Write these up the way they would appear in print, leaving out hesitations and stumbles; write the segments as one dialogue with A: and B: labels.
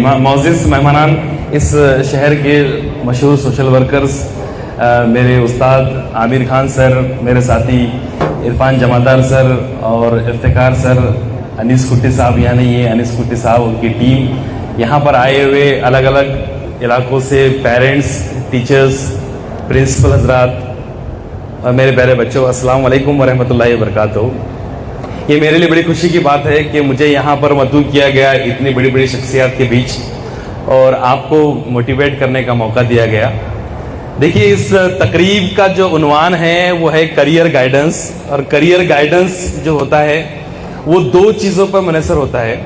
A: मोअज़्ज़िज़ मेहमानान, इस शहर के मशहूर सोशल वर्कर्स, मेरे उस्ताद आमिर खान सर, मेरे साथी इरफान जमादार सर और इफ्तिकार सर, अनीस कुट्टी साहब यहाँ नहीं है, अनीस कुट्टी साहब उनकी टीम यहाँ पर आए हुए अलग अलग इलाकों से, पेरेंट्स, टीचर्स, प्रिंसिपल हजरात और मेरे प्यारे बच्चों, अस्सलाम वालेकुम व रहमतुल्लाहि व बरकातहू। ये मेरे लिए बड़ी खुशी की बात है कि मुझे यहाँ पर मदऊ किया गया इतनी बड़ी बड़ी शख्सियत के बीच और आपको मोटिवेट करने का मौका दिया गया। देखिए, इस तकरीब का जो उन्वान है वो है करियर गाइडेंस, और करियर गाइडेंस जो होता है वो दो चीज़ों पर मुनहसर होता है।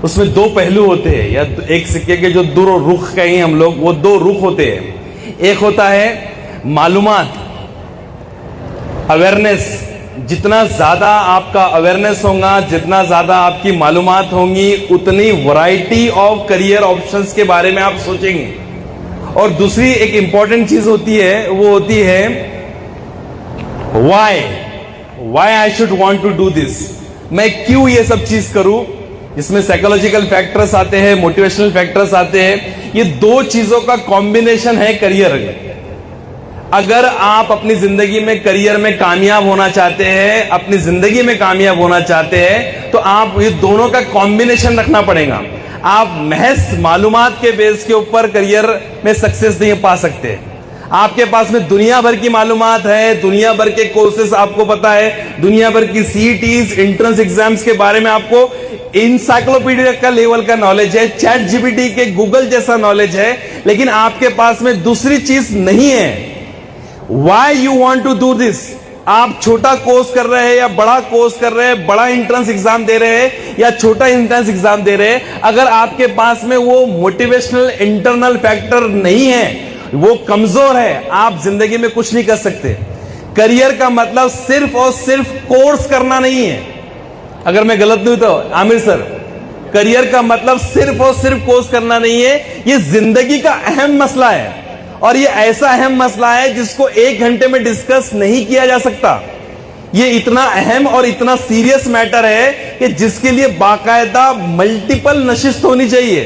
A: उसमें दो पहलू होते हैं, या एक सिक्के के जो दो रुख कहें हम लोग, वो दो रुख होते हैं। एक होता है मालूमात, अवेयरनेस। जितना ज़्यादा आपका अवेयरनेस होगा, जितना ज़्यादा आपकी मालूमात होंगी, उतनी वैरायटी ऑफ करियर ऑप्शंस के बारे में आप सोचेंगे। और दूसरी एक इंपॉर्टेंट चीज़ होती है, वो होती है why I should want to do this. मैं क्यों ये सब चीज़ करूं। इसमें साइकोलॉजिकल फैक्टर्स आते हैं, मोटिवेशनल फैक्टर्स आते हैं। ये दो चीज़ों का कॉम्बिनेशन है करियर। अगर आप अपनी जिंदगी में करियर में कामयाब होना चाहते हैं, अपनी जिंदगी में कामयाब होना चाहते हैं, तो आप ये दोनों का कॉम्बिनेशन रखना पड़ेगा। आप महज मालूमात के बेस के ऊपर करियर में सक्सेस नहीं पा सकते। आपके पास में दुनिया भर की मालूमात है, दुनिया भर के कोर्सेस आपको पता है, दुनिया भर की सीईटीज, एंट्रेंस एग्जाम्स के बारे में आपको इंसाइक्लोपीडिया का लेवल का नॉलेज है, चैट जीपीटी के गूगल जैसा नॉलेज है, लेकिन आपके पास में दूसरी चीज नहीं है। Why you want to do this? आप छोटा कोर्स कर रहे हैं या बड़ा कोर्स कर रहे हैं, बड़ा एंट्रेंस एग्जाम दे रहे हैं या छोटा एंट्रेंस एग्जाम दे रहे हैं, अगर आपके पास में वो मोटिवेशनल इंटरनल फैक्टर नहीं है, वो कमजोर है, आप जिंदगी में कुछ नहीं कर सकते। करियर का मतलब सिर्फ और सिर्फ कोर्स करना नहीं है। अगर मैं गलत नहीं तो आमिर सर, करियर का मतलब सिर्फ और सिर्फ कोर्स करना नहीं है, ये जिंदगी का अहम मसला है। और ये ऐसा अहम मसला है जिसको 1 घंटे में डिस्कस नहीं किया जा सकता। ये इतना अहम और इतना सीरियस मैटर है कि जिसके लिए बाकायदा मल्टीपल नशिस्त होनी चाहिए।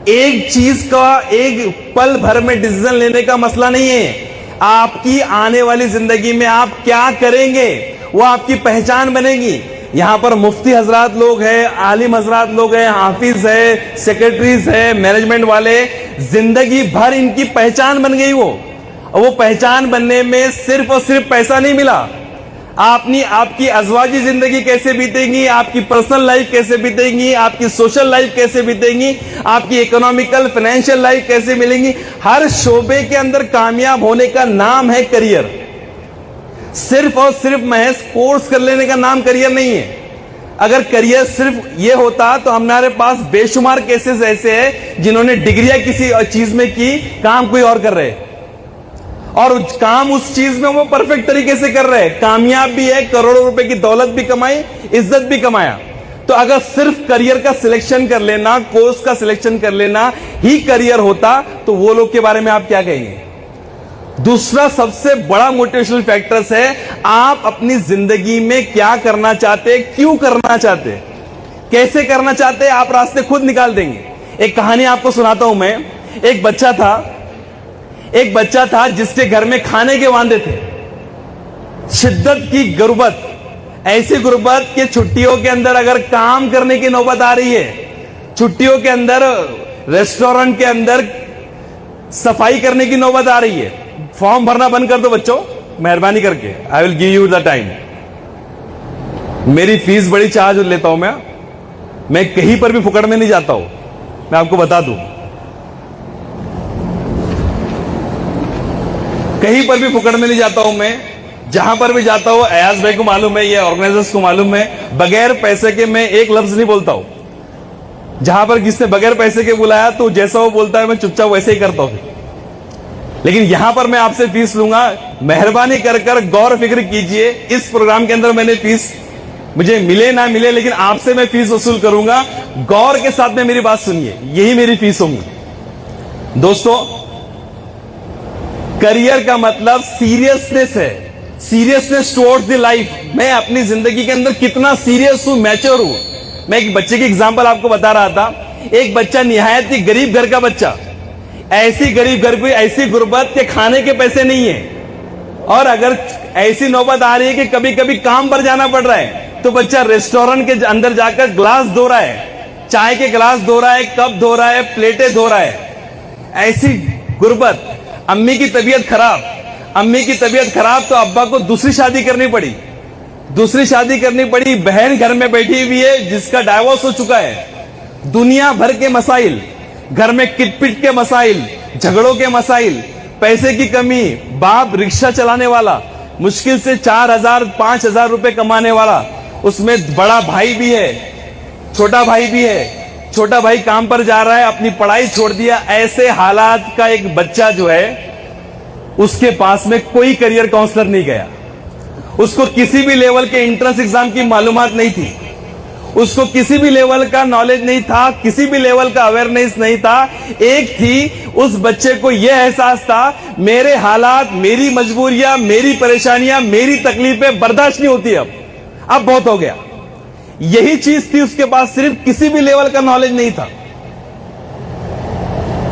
A: एक चीज का एक पल भर में डिसीजन लेने का मसला नहीं है। आपकी आने वाली जिंदगी में आप क्या करेंगे, वो आपकी पहचान बनेगी। यहां पर मुफ्ती हजरात लोग हैं, आलिम हजरात लोग हैं, हाफिज है, सेक्रेटरीज है, मैनेजमेंट वाले, जिंदगी भर इनकी पहचान बन गई वो। और वो पहचान बनने में सिर्फ और सिर्फ पैसा नहीं मिला। आपकी अज़वाजी जिंदगी कैसे बीतेगी, आपकी पर्सनल लाइफ कैसे बीतेगी, आपकी सोशल लाइफ कैसे बीतेगी, आपकी इकोनॉमिकल फाइनेंशियल लाइफ कैसे मिलेंगी, हर शोबे के अंदर कामयाब होने का नाम है करियर। सिर्फ और सिर्फ महज कोर्स कर लेने का नाम करियर नहीं है। अगर करियर सिर्फ ये होता तो हमारे पास बेशुमार केसेस ऐसे हैं जिन्होंने डिग्रियां किसी चीज में की, काम कोई और कर रहे हैं, और काम उस चीज में वो परफेक्ट तरीके से कर रहे हैं, कामयाब भी है, करोड़ों रुपए की दौलत भी कमाई, इज्जत भी कमाया। तो अगर सिर्फ करियर का सिलेक्शन कर लेना, कोर्स का सिलेक्शन कर लेना ही करियर होता, तो वो लोग के बारे में आप क्या कहेंगे। दूसरा सबसे बड़ा मोटिवेशनल फैक्टर्स है, आप अपनी जिंदगी में क्या करना चाहते, क्यों करना चाहते, कैसे करना चाहते, आप रास्ते खुद निकाल देंगे। एक कहानी आपको सुनाता हूं मैं। एक बच्चा था जिसके घर में खाने के वांदे थे, शिद्दत की गुर्बत, ऐसी गुर्बत कि छुट्टियों के अंदर अगर काम करने की नौबत आ रही है, छुट्टियों के अंदर रेस्टोरेंट के अंदर सफाई करने की नौबत आ रही है। फॉर्म भरना बंद कर दो बच्चों, मेहरबानी करके, I will give you the time. मेरी फीस बड़ी चार्ज लेता हूं मैं कहीं पर भी फुकड़ में नहीं जाता हूं, मैं आपको बता दूं। कहीं पर भी फुकड़ में नहीं जाता हूं मैं, जहां पर भी जाता हूं, अयाज भाई को मालूम है, ये ऑर्गेनाइजर्स को मालूम है, बगैर पैसे के मैं एक लफ्ज नहीं बोलता हूं। जहां पर किसने बगैर पैसे के बुलाया तो जैसा वो बोलता है मैं चुपचाप वैसे ही करता हूं। लेकिन यहां पर मैं आपसे फीस लूंगा, मेहरबानी कर गौर फिक्र कीजिए। इस प्रोग्राम के अंदर मैंने फीस, मुझे मिले ना मिले, लेकिन आपसे मैं फीस वसूल करूंगा। गौर के साथ में मेरी बात सुनिए, यही मेरी फीस होगी। दोस्तों, करियर का मतलब सीरियसनेस है, सीरियसनेस टुवर्ड्स द लाइफ। मैं अपनी जिंदगी के अंदर कितना सीरियस हूं, मैच्योर हूं। मैं एक बच्चे की एग्जांपल आपको बता रहा था। एक बच्चा निहायत ही गरीब घर का बच्चा, ऐसी गरीब घर की ऐसी गुर्बत के खाने के पैसे नहीं है, और अगर ऐसी नौबत आ रही है कि कभी कभी काम पर जाना पड़ रहा है तो बच्चा रेस्टोरेंट के अंदर जाकर ग्लास धो रहा है, चाय के ग्लास धो रहा है, कप धो रहा है, प्लेटें धो रहा है। ऐसी गुर्बत, अम्मी की तबीयत खराब तो अब्बा को दूसरी शादी करनी पड़ी। बहन घर में बैठी हुई है जिसका डाइवोर्स हो चुका है। दुनिया भर के मसाइल, घर में किटपिट के मसाइल, झगड़ों के मसाइल, पैसे की कमी, बाप रिक्शा चलाने वाला, मुश्किल से 4,000-5,000 रुपए कमाने वाला, उसमें बड़ा भाई भी है, छोटा भाई भी है। छोटा भाई काम पर जा रहा है, अपनी पढ़ाई छोड़ दिया। ऐसे हालात का एक बच्चा जो है, उसके पास में कोई करियर काउंसलर नहीं गया, उसको किसी भी लेवल के एंट्रेंस एग्जाम की मालूमात नहीं थी, उसको किसी भी लेवल का नॉलेज नहीं था, किसी भी लेवल का अवेयरनेस नहीं था। एक थी, उस बच्चे को यह एहसास था, मेरे हालात, मेरी मजबूरियां, मेरी परेशानियां, मेरी तकलीफें बर्दाश्त नहीं होती, अब बहुत हो गया। यही चीज थी उसके पास, सिर्फ किसी भी लेवल का नॉलेज नहीं था।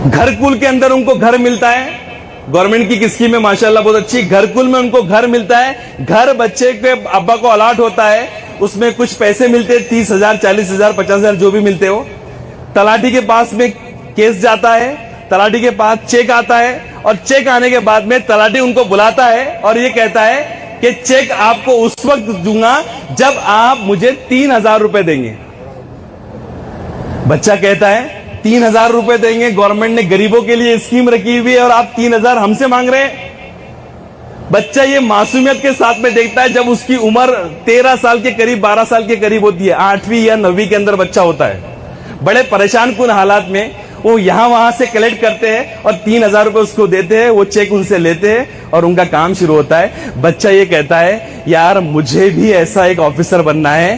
A: घरकुल के अंदर उनको घर मिलता है, गवर्नमेंट की स्कीम है माशाल्लाह बहुत अच्छी, घरकुल में उनको घर मिलता है। घर बच्चे के अब्बा को अलॉट होता है, उसमें कुछ पैसे मिलते हैं, 30,000, 40,000, 50,000 जो भी मिलते हो। तलाटी के पास में केस जाता है, तलाटी के पास चेक आता है, और चेक आने के बाद में तलाटी उनको बुलाता है और ये कहता है कि चेक आपको उस वक्त दूंगा जब आप मुझे 3,000 रुपए देंगे। बच्चा कहता है 3,000 रुपए देंगे, गवर्नमेंट ने गरीबों के लिए स्कीम रखी हुई है और आप 3,000 हमसे मांग रहे हैं। बच्चा ये मासूमियत के साथ में देखता है, जब उसकी उम्र 13 साल के करीब, 12 साल के करीब होती है, 8वीं या 9वीं के अंदर बच्चा होता है। बड़े परेशान कुन हालात में वो यहां वहां से कलेक्ट करते हैं और 3,000 रुपए उसको देते हैं, वो चेक उनसे लेते हैं और उनका काम शुरू होता है। बच्चा ये कहता है, यार मुझे भी ऐसा एक ऑफिसर बनना है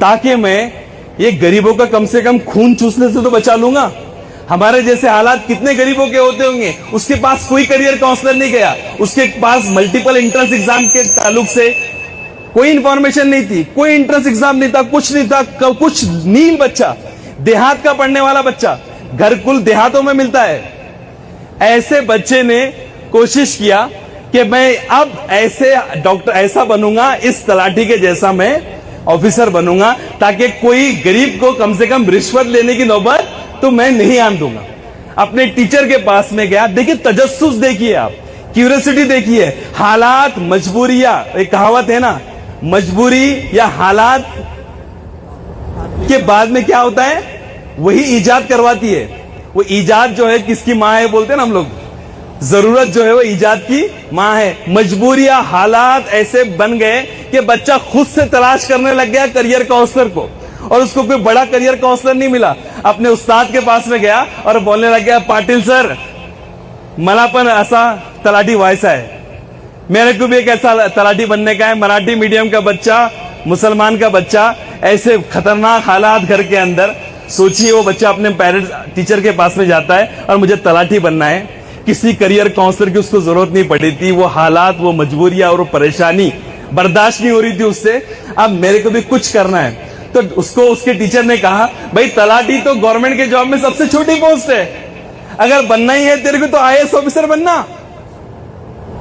A: ताकि मैं ये गरीबों का कम से कम खून चूसने से तो बचा लूंगा। हमारे जैसे हालात कितने गरीबों के होते होंगे। उसके पास कोई करियर काउंसलर नहीं गया, उसके पास मल्टीपल एंट्रेंस एग्जाम के ताल्लुक से कोई इंफॉर्मेशन नहीं थी, कोई एंट्रेंस एग्जाम नहीं था, कुछ नहीं था, कुछ नील बच्चा, देहात का पढ़ने वाला बच्चा, घरकुल देहातों में मिलता है। ऐसे बच्चे ने कोशिश किया कि मैं अब ऐसे डॉक्टर ऐसा बनूंगा, इस तलाठी के जैसा मैं ऑफिसर बनूंगा ताकि कोई गरीब को कम से कम रिश्वत लेने की नौबत तो मैं नहीं आन दूंगा। अपने टीचर के पास में गया। देखिए तजस्सुस देखिए आप, क्यूरियोसिटी देखिए, हालात, मजबूरियां, एक कहावत है ना, मजबूरी या हालात के बाद में क्या होता है, वही ईजाद करवाती है। वो ईजाद जो है किसकी मां है बोलते हैं ना हम लोग, जरूरत जो है वो ईजाद की मां है। मजबूरियां, हालात ऐसे बन गए कि बच्चा खुद से तलाश करने लग गया करियर काउंसलर को, और उसको कोई बड़ा करियर काउंसलर नहीं मिला। अपने उस्ताद के पास में गया और बोलने लग गया, पाटिल सर मला पण असा तलाठी व्हायचा है, मेरे को भी एक ऐसा तलाठी बनने का है। मराठी मीडियम का बच्चा, मुसलमान का बच्चा, ऐसे खतरनाक हालात घर के अंदर। सोचिए वो बच्चा अपने पेरेंट्स, टीचर के पास में जाता है और मुझे तलाठी बनना है। किसी करियर काउंसलर की उसको जरूरत नहीं पड़ी थी। वो हालात, वो मजबूरियां और वो परेशानी बर्दाश्त नहीं हो रही थी उससे। अब मेरे को भी कुछ करना है। तो उसको उसके टीचर ने कहा, भाई तलाठी तो गवर्नमेंट के जॉब में सबसे छोटी पोस्ट है, अगर बनना ही है तेरे को तो आईएएस ऑफिसर बनना।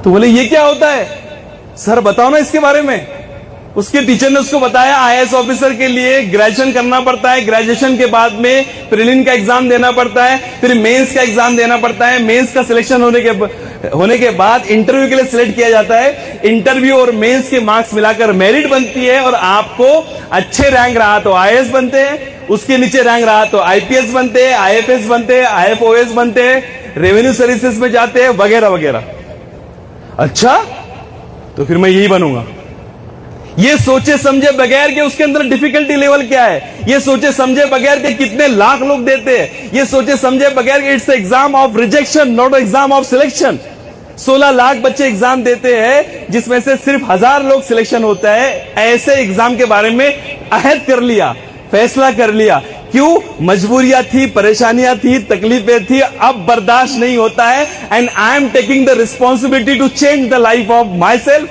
A: तो बोले ये क्या होता है सर, बताओ ना इसके बारे में। उसके टीचर ने उसको बताया, आईएएस ऑफिसर के लिए ग्रेजुएशन करना पड़ता है, ग्रेजुएशन के बाद में प्रीलिम का एग्जाम देना पड़ता है, फिर मेंस का एग्जाम देना पड़ता है। मेंस का सिलेक्शन होने के बाद इंटरव्यू के लिए सिलेक्ट किया जाता है। इंटरव्यू और मेंस के मार्क्स मिलाकर मेरिट बनती है, और आपको अच्छे रैंक रहा तो आईएएस बनते हैं, उसके नीचे रैंक रहा तो आईपीएस बनते हैं, आईएफएस बनते हैं, आईएफओएस बनते हैं, रेवेन्यू सर्विसेज में जाते हैं, वगैरह वगैरह। अच्छा, तो फिर मैं यही बनूंगा। ये सोचे समझे बगैर के उसके अंदर डिफिकल्टी लेवल क्या है, ये सोचे समझे बगैर के कितने लाख लोग देते हैं, ये सोचे समझे बगैर के it's exam of rejection not exam of selection. 16 lakh बच्चे एग्जाम देते हैं, जिसमें से सिर्फ 1000 लोग सिलेक्शन होता है। ऐसे एग्जाम के बारे में अहद कर लिया, फैसला कर लिया। क्यों? मजबूरियां थी, परेशानियां थी, तकलीफें थी, अब बर्दाश्त नहीं होता है। And I am taking the responsibility to change the life of myself.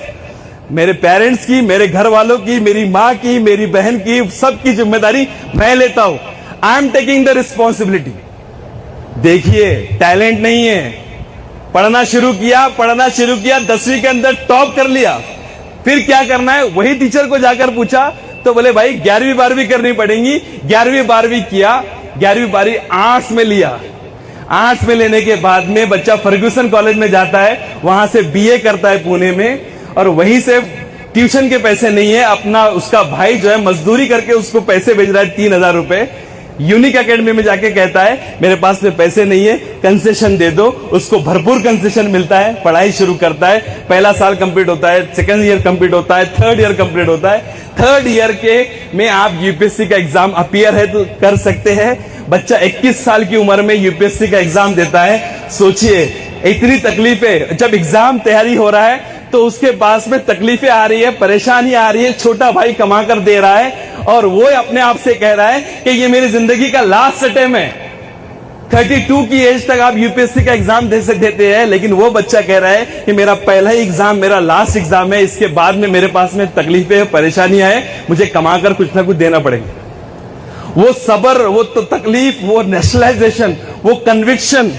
A: मेरे पेरेंट्स की, मेरे घर वालों की, मेरी मां की, मेरी बहन की, सबकी जिम्मेदारी मैं लेता हूं। आई एम टेकिंग द रिस्पॉन्सिबिलिटी। देखिए, टैलेंट नहीं है, पढ़ना शुरू किया 10वीं के अंदर टॉप कर लिया, फिर क्या करना है वही टीचर को जाकर पूछा तो बोले भाई 11वीं 12वीं करनी पड़ेगी। 11वीं 12वीं किया, 11वीं 12वीं आर्ट्स में लिया। आर्ट्स में लेने के बाद में बच्चा फर्ग्यूसन कॉलेज में जाता है, वहां से बीए करता है पुणे में, और वहीं से ट्यूशन के पैसे नहीं है, अपना उसका भाई जो है मजदूरी करके उसको पैसे भेज रहा है 3000 रुपए। यूनिक एकेडमी में जाके कहता है मेरे पास में पैसे नहीं है, कंसेशन दे दो। उसको भरपूर कंसेशन मिलता है, पढ़ाई शुरू करता है। पहला साल कंप्लीट होता है, सेकंड ईयर कंप्लीट होता है, थर्ड ईयर कंप्लीट होता है। थर्ड ईयर के में आप यूपीएससी का एग्जाम अपीयर है तो कर सकते हैं। बच्चा 21 साल की उम्र में यूपीएससी का एग्जाम देता है। सोचिए इतनी तकलीफें, जब एग्जाम तैयारी हो रहा है तो उसके पास में तकलीफें आ रही है, परेशानी आ रही है, छोटा भाई कमा कर दे रहा है और वो अपने आप से कह रहा है कि ये मेरी जिंदगी का लास्ट अटेम्प्ट है। 32 की एज तक आप यूपीएससी का एग्जाम देते हैं, लेकिन वो बच्चा कह रहा है कि मेरा पहला ही एग्जाम मेरा लास्ट एग्जाम है, इसके बाद में मेरे पास में तकलीफें परेशानियां हैं, मुझे कमाकर कुछ ना कुछ देना पड़ेगा। वो सब्र, वो तकलीफ, वो नेशनलाइजेशन, वो कन्विक्शन,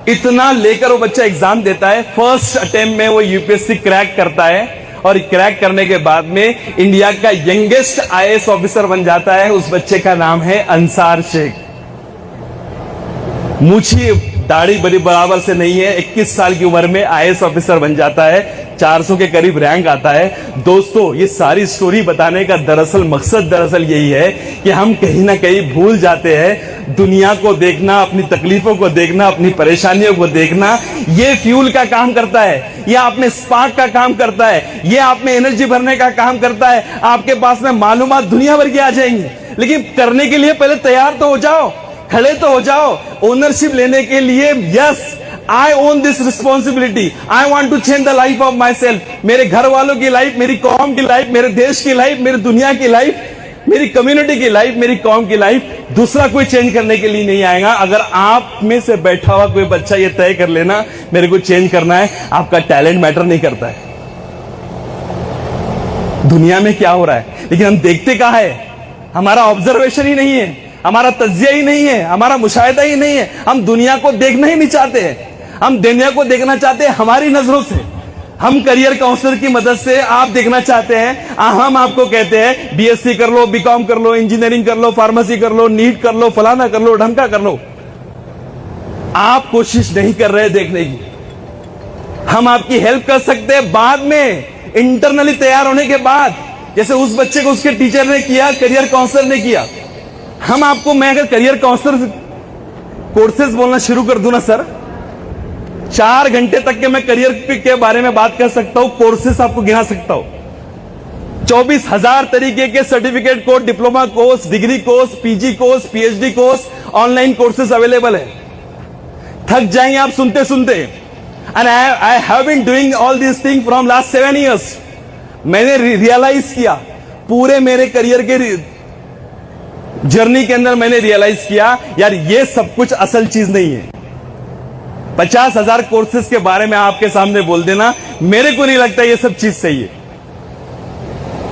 A: इतना लेकर वो बच्चा एग्जाम देता है। फर्स्ट अटेम्प्ट में वो यूपीएससी क्रैक करता है और क्रैक करने के बाद में इंडिया का यंगेस्ट आईएएस ऑफिसर बन जाता है। उस बच्चे का नाम है अंसार शेख। मूछी दाढ़ी बड़ी बराबर से नहीं है, 21 साल की उम्र में आईएएस ऑफिसर बन जाता है, 400 के करीब रैंक आता है। दोस्तों, ये सारी स्टोरी बताने का मकसद यही है कि हम कहीं ना कहीं भूल जाते हैं दुनिया को देखना, अपनी तकलीफों को देखना, अपनी परेशानियों को देखना। ये फ्यूल का काम करता है, ये आप में स्पार्क का काम करता है, ये आप में एनर्जी भरने का काम करता है। आपके पास में मालूमात दुनिया भर की आ जाएंगी, लेकिन करने के लिए पहले तैयार तो हो जाओ, खड़े तो हो जाओ। ओनरशिप लेने के लिए yes I own this responsibility, I want to change the life of myself. मेरे घर वालों की लाइफ, मेरी कौम की लाइफ, मेरे देश की लाइफ, मेरी दुनिया की लाइफ, मेरी कम्युनिटी की लाइफ, मेरी कौम की लाइफ, दूसरा कोई चेंज करने के लिए नहीं आएगा। अगर आप में से बैठा हुआ कोई बच्चा ये तय कर लेना मेरे को चेंज करना है, आपका टैलेंट मैटर नहीं करता है दुनिया में क्या हो रहा है, लेकिन हम देखते कहां है? हमारा ऑब्जर्वेशन ही नहीं है, हमारा तज्जिया ही नहीं है, हमारा मुशाहिदा ही नहीं है। हम दुनिया को देखना ही नहीं चाहते हैं, हम दुनिया को देखना चाहते हैं हमारी नजरों से। हम करियर काउंसलर की मदद से आप देखना चाहते हैं, हम आपको कहते हैं बीएससी कर लो, बीकॉम कर लो, इंजीनियरिंग कर लो, फार्मेसी कर लो, नीट कर लो, फलाना कर लो, ढमका कर लो। आप कोशिश नहीं कर रहे देखने की। हम आपकी हेल्प कर सकते हैं बाद में, इंटरनली तैयार होने के बाद, जैसे उस बच्चे को उसके टीचर ने किया, करियर काउंसलर ने किया। हम आपको, मैं अगर करियर काउंसलर कोर्सेज बोलना शुरू कर दूं ना सर, 4 घंटे तक के मैं करियर के बारे में बात कर सकता हूं, कोर्सेज आपको गिना सकता हूं। 24,000 तरीके के certificate course, diploma course, degree course, PG course, PhD course, online courses available है। थक जाएंगे आप सुनते सुनते। And I have been doing all this thing from last 7 years। मैंने रियलाइज किया, पूरे मेरे करियर के जर्नी के अंदर मैंने रियलाइज किया, यार ये सब कुछ असल चीज नहीं है। 50,000 कोर्सेज के बारे में आपके सामने बोल देना, मेरे को नहीं लगता ये सब चीज सही है।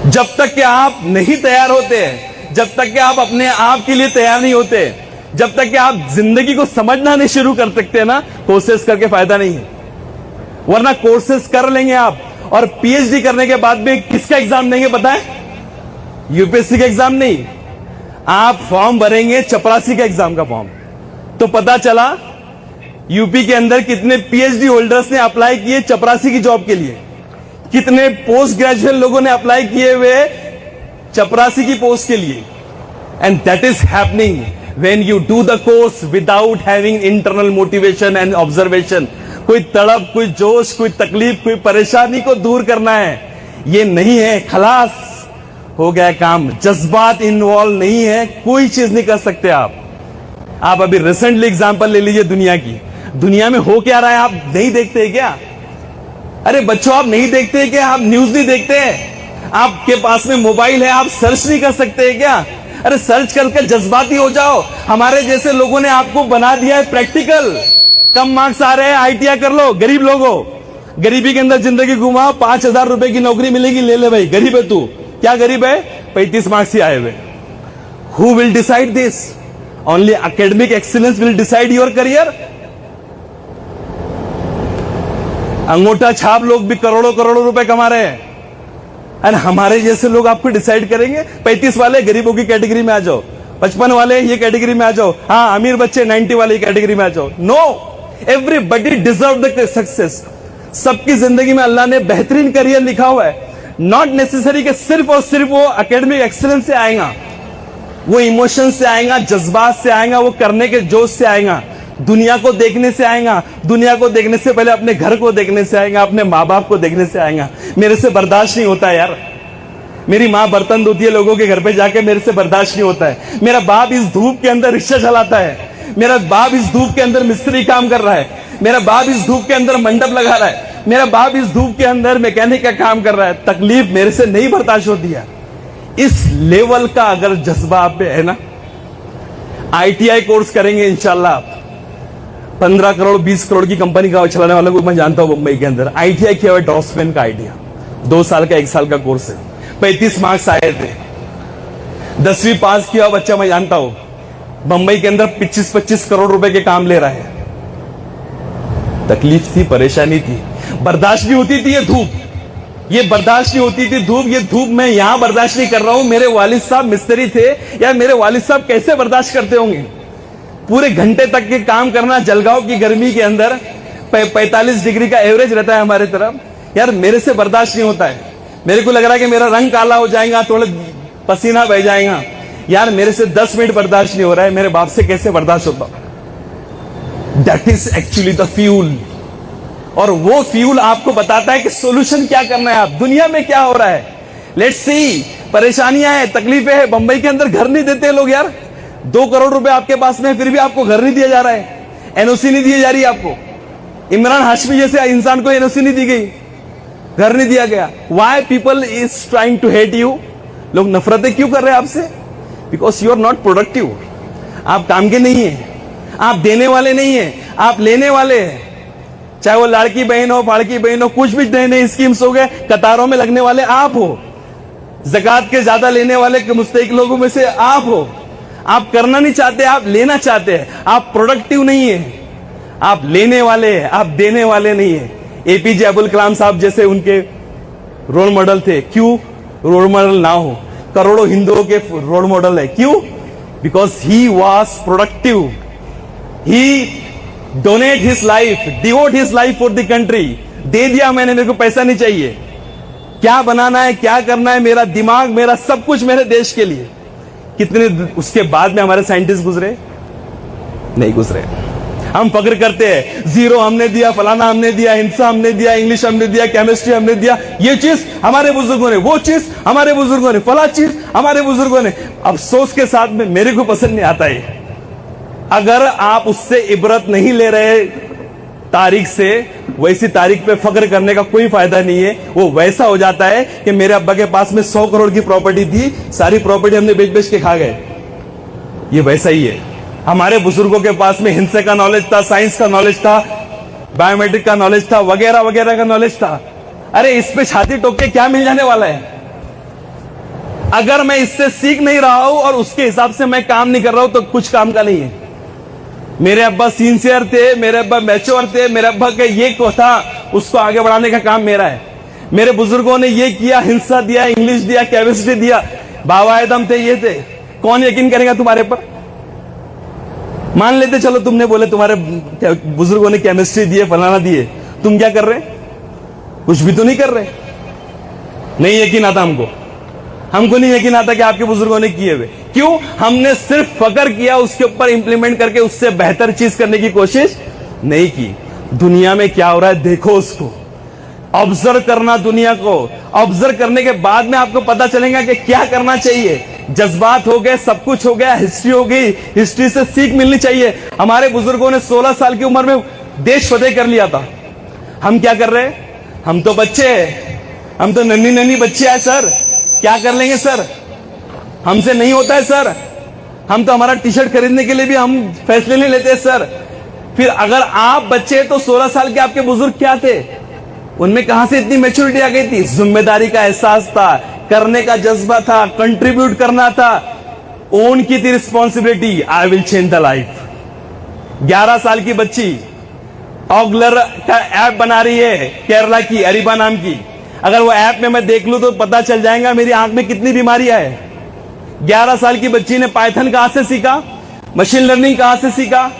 A: जब तक कि आप नहीं तैयार होते हैं, जब तक कि आप अपने आप के लिए तैयार नहीं होते, जब तक कि आप जिंदगी को समझना नहीं शुरू कर सकते ना, कोर्सेज करके फायदा नहीं है। वरना कोर्सेज कर लेंगे आप और पीएचडी करने के बाद में किसका एग्जाम देंगे बताएं? यूपीएससी का एग्जाम नहीं, आप फॉर्म भरेंगे चपरासी का एग्जाम का फॉर्म। तो पता चला यूपी के अंदर कितने पीएचडी होल्डर्स ने अप्लाई किए चपरासी की जॉब के लिए, कितने पोस्ट ग्रेजुएट लोगों ने अप्लाई किए हुए चपरासी की पोस्ट के लिए। And that is happening when you do the course without having internal motivation and observation. कोई तड़प, कोई जोश, कोई तकलीफ, कोई परेशानी को दूर करना है, ये नहीं है, खलास हो गया काम। जज्बात इन्वॉल्व नहीं है, कोई चीज नहीं कर सकते आप अभी रिसेंटली एग्जांपल ले लीजिए दुनिया की। दुनिया में हो क्या रहा है आप नहीं देखते हैं क्या? अरे बच्चों, आप नहीं देखते हैं क्या? आप न्यूज नहीं देखते हैं? आपके पास में मोबाइल है, आप सर्च नहीं कर सकते हैं क्या? अरे सर्च करके जज्बाती हो जाओ। हमारे जैसे लोगों ने आपको बना दिया है प्रैक्टिकल। कम मार्क्स आ रहे हैं, आईटीआई कर लो। गरीब लोगों, गरीबी के अंदर जिंदगी घुमाओ, 5,000 रुपए की नौकरी मिलेगी, ले ले भाई। गरीब है तू, क्या गरीब है? 35 मार्क्स ही आए हुए। Who will decide this? Only academic excellence will decide your career. अंगूठा छाप लोग भी करोड़ों करोड़ों रुपए कमा रहे हैं, और हमारे जैसे लोग आपको डिसाइड करेंगे? 35 वाले गरीबों की कैटेगरी में आ जाओ, 55 वाले ये कैटेगरी में आ जाओ, हाँ अमीर बच्चे 90 वाली कैटेगरी में आ जाओ। No, everybody deserve the success. सबकी जिंदगी में अल्लाह ने बेहतरीन करियर लिखा हुआ है। नॉट नेसेसरी कि सिर्फ और सिर्फ वो एकेडमिक एक्सीलेंस से आएगा, वो इमोशन से आएगा, जज्बात से आएगा, वो करने के जोश से आएगा, दुनिया को देखने से आएगा। दुनिया को देखने से पहले अपने घर को देखने से आएगा, अपने माँ बाप को देखने से आएगा। मेरे से बर्दाश्त नहीं होता यार, मेरी माँ बर्तन धोती है लोगों के घर पे जाके, मेरे से बर्दाश्त नहीं होता है। मेरा बाप इस धूप के अंदर रिक्शा चलाता है, मेरा बाप इस धूप के अंदर मिस्त्री काम कर रहा है, मेरा बाप इस धूप के अंदर मंडप लगा रहा है, मेरा बाप इस धूप के अंदर मैकेनिक का काम कर रहा है। तकलीफ मेरे से नहीं बर्दाश्त होती है। इस लेवल का अगर जज्बा आप पे है ना, ITI कोर्स करेंगे इंशाल्लाह आप। 15 करोड़ 20 करोड़ की कंपनी का चलाने वालों को मैं जानता हूं मुंबई के अंदर। ITI किया हुआ ड्रॉप्समैन का आइडिया, 2 साल का 1 साल का कोर्स है, 35 मार्क्स आए थे। 10वीं पास किया बच्चा मैं जानता हूं, मुंबई के अंदर 25-25 करोड़ रुपए के काम ले रहा है। तकलीफ थी, परेशानी थी, बर्दाश्त नहीं होती थी ये धूप, ये बर्दाश्त नहीं होती थी धूप। ये धूप मैं यहां बर्दाश्त नहीं कर रहा हूं, मेरे वालिद साहब मिस्त्री थे, या मेरे वालिद साहब कैसे बर्दाश्त करते होंगे? पूरे घंटे तक के काम करना जलगांव की गर्मी के अंदर, 45 डिग्री का एवरेज रहता है हमारे तरफ। यार मेरे से बर्दाश्त नहीं होता है। मेरे को लग रहा है कि मेरा रंग काला हो जाएगा, थोड़ा पसीना बह जाएगा। यार मेरे से 10 मिनट बर्दाश्त नहीं हो रहा है, मेरे बाप से कैसे बर्दाश्त होता? That is actually the fuel. और वो फ्यूल आपको बताता है कि सोल्यूशन क्या करना है, आप दुनिया में क्या हो रहा है। लेट्स सी, परेशानियां हैं, तकलीफें हैं। बंबई के अंदर घर नहीं देते लोग यार, 2 करोड़ रुपए आपके पास में, फिर भी आपको घर नहीं दिया जा रहा है, NOC नहीं दी जा रही है आपको। इमरान हाशमी जैसे इंसान को NOC नहीं दी गई, घर नहीं दिया गया। Why people is trying to hate you? लोग नफरतें क्यों कर रहे हैं आपसे? Because you are not productive. आप काम के नहीं है, आप देने वाले नहीं है, आप लेने वाले हैं। चाहे वो लड़की बहन हो, फाड़की बहन हो, कुछ भी नए नए स्कीम्स हो गए, कतारों में लगने वाले आप हो। ज़कात के ज्यादा लेने वाले मुस्तहिक लोगों में से आप हो। आप करना नहीं चाहते, आप लेना चाहते हैं। आप प्रोडक्टिव नहीं है, आप लेने वाले हैं, आप देने वाले नहीं है। APJ अब्दुल कलाम साहब जैसे उनके रोल मॉडल थे, क्यों रोल मॉडल ना हो? करोड़ों हिंदुओं के रोल मॉडल है, क्यों? Because he was productive, he donate his life, devote his life for the country. दे दिया मैंने, मेरे को पैसा नहीं चाहिए, क्या बनाना है, क्या करना है, मेरा दिमाग, मेरा सब कुछ मेरे देश के लिए। कितने उसके बाद में हमारे साइंटिस्ट गुजरे? नहीं गुजरे। हम फक्र करते हैं, 0 हमने दिया, फलाना हमने दिया, हिंसा हमने दिया, इंग्लिश हमने दिया, केमिस्ट्री हमने दिया, ये चीज हमारे बुजुर्गों ने, वो चीज हमारे बुजुर्गों ने, फला चीज हमारे बुजुर्गों ने। अफसोस के साथ में मेरे को पसंद नहीं आता है। अगर आप उससे इबरत नहीं ले रहे तारीख से, वैसी तारीख पे फख्र करने का कोई फायदा नहीं है। वो वैसा हो जाता है कि मेरे अब्बा के पास में 100 करोड़ की प्रॉपर्टी थी, सारी प्रॉपर्टी हमने बेच बेच के खा गए। ये वैसा ही है। हमारे बुजुर्गों के पास में हिंसा का नॉलेज था, साइंस का नॉलेज था, बायोमेट्रिक का नॉलेज था, वगैरह वगैरह का नॉलेज था। अरे इस पे छाती ठोक के क्या मिल जाने वाला है? अगर मैं इससे सीख नहीं रहा हूं और उसके हिसाब से मैं काम नहीं कर रहा हूं तो कुछ काम का नहीं है। मेरे अब्बा सिंसियर थे, मेरे अब्बा मैच्योर थे, मेरे अब्बा का ये था, उसको आगे बढ़ाने का काम मेरा है। मेरे बुजुर्गों ने ये किया, हिंसा दिया, इंग्लिश दिया, केमिस्ट्री दिया, बाबा आदम थे, ये थे। कौन यकीन करेगा तुम्हारे पर? मान लेते चलो तुमने बोले तुम्हारे बुजुर्गों ने केमिस्ट्री दिए, फलाना दिए, तुम क्या कर रहे? कुछ भी तो नहीं कर रहे। नहीं यकीन आता हमको नहीं यकीन आता कि आपके बुजुर्गों ने किए हुए। क्यों? हमने सिर्फ फकर किया, उसके ऊपर इंप्लीमेंट करके उससे बेहतर चीज करने की कोशिश नहीं की। दुनिया में क्या हो रहा है देखो, उसको ऑब्जर्व करना, दुनिया को ऑब्जर्व करने के बाद में आपको पता चलेगा कि क्या करना चाहिए। जज्बात हो गए, सब कुछ हो गया, हिस्ट्री हो गई, हिस्ट्री से सीख मिलनी चाहिए। हमारे बुजुर्गों ने 16 साल की उम्र में देश फतेह कर लिया था। हम क्या कर रहे हैं? हम तो बच्चे हैं, हम तो नन्ही नन्ही बच्चे हैं सर, क्या कर लेंगे सर? हमसे नहीं होता है सर। हम तो हमारा टी शर्ट खरीदने के लिए भी हम फैसले नहीं लेते सर। फिर अगर आप बच्चे तो 16 साल के आपके बुजुर्ग क्या थे? उनमें कहां से इतनी मैच्योरिटी आ गई थी? जिम्मेदारी का एहसास था, करने का जज्बा था, कंट्रीब्यूट करना था। ओन की थी responsibility, I will change the life. 11 साल की बच्ची ऑगलर का ऐप बना रही है, केरला की अरिबा नाम की। अगर वो ऐप में मैं देख लूं तो पता चल जाएगा मेरी आंख में कितनी बीमारियां है। 11 साल की बच्ची ने पाइथन कहां से सीखा, मशीन लर्निंग कहां से सीखा,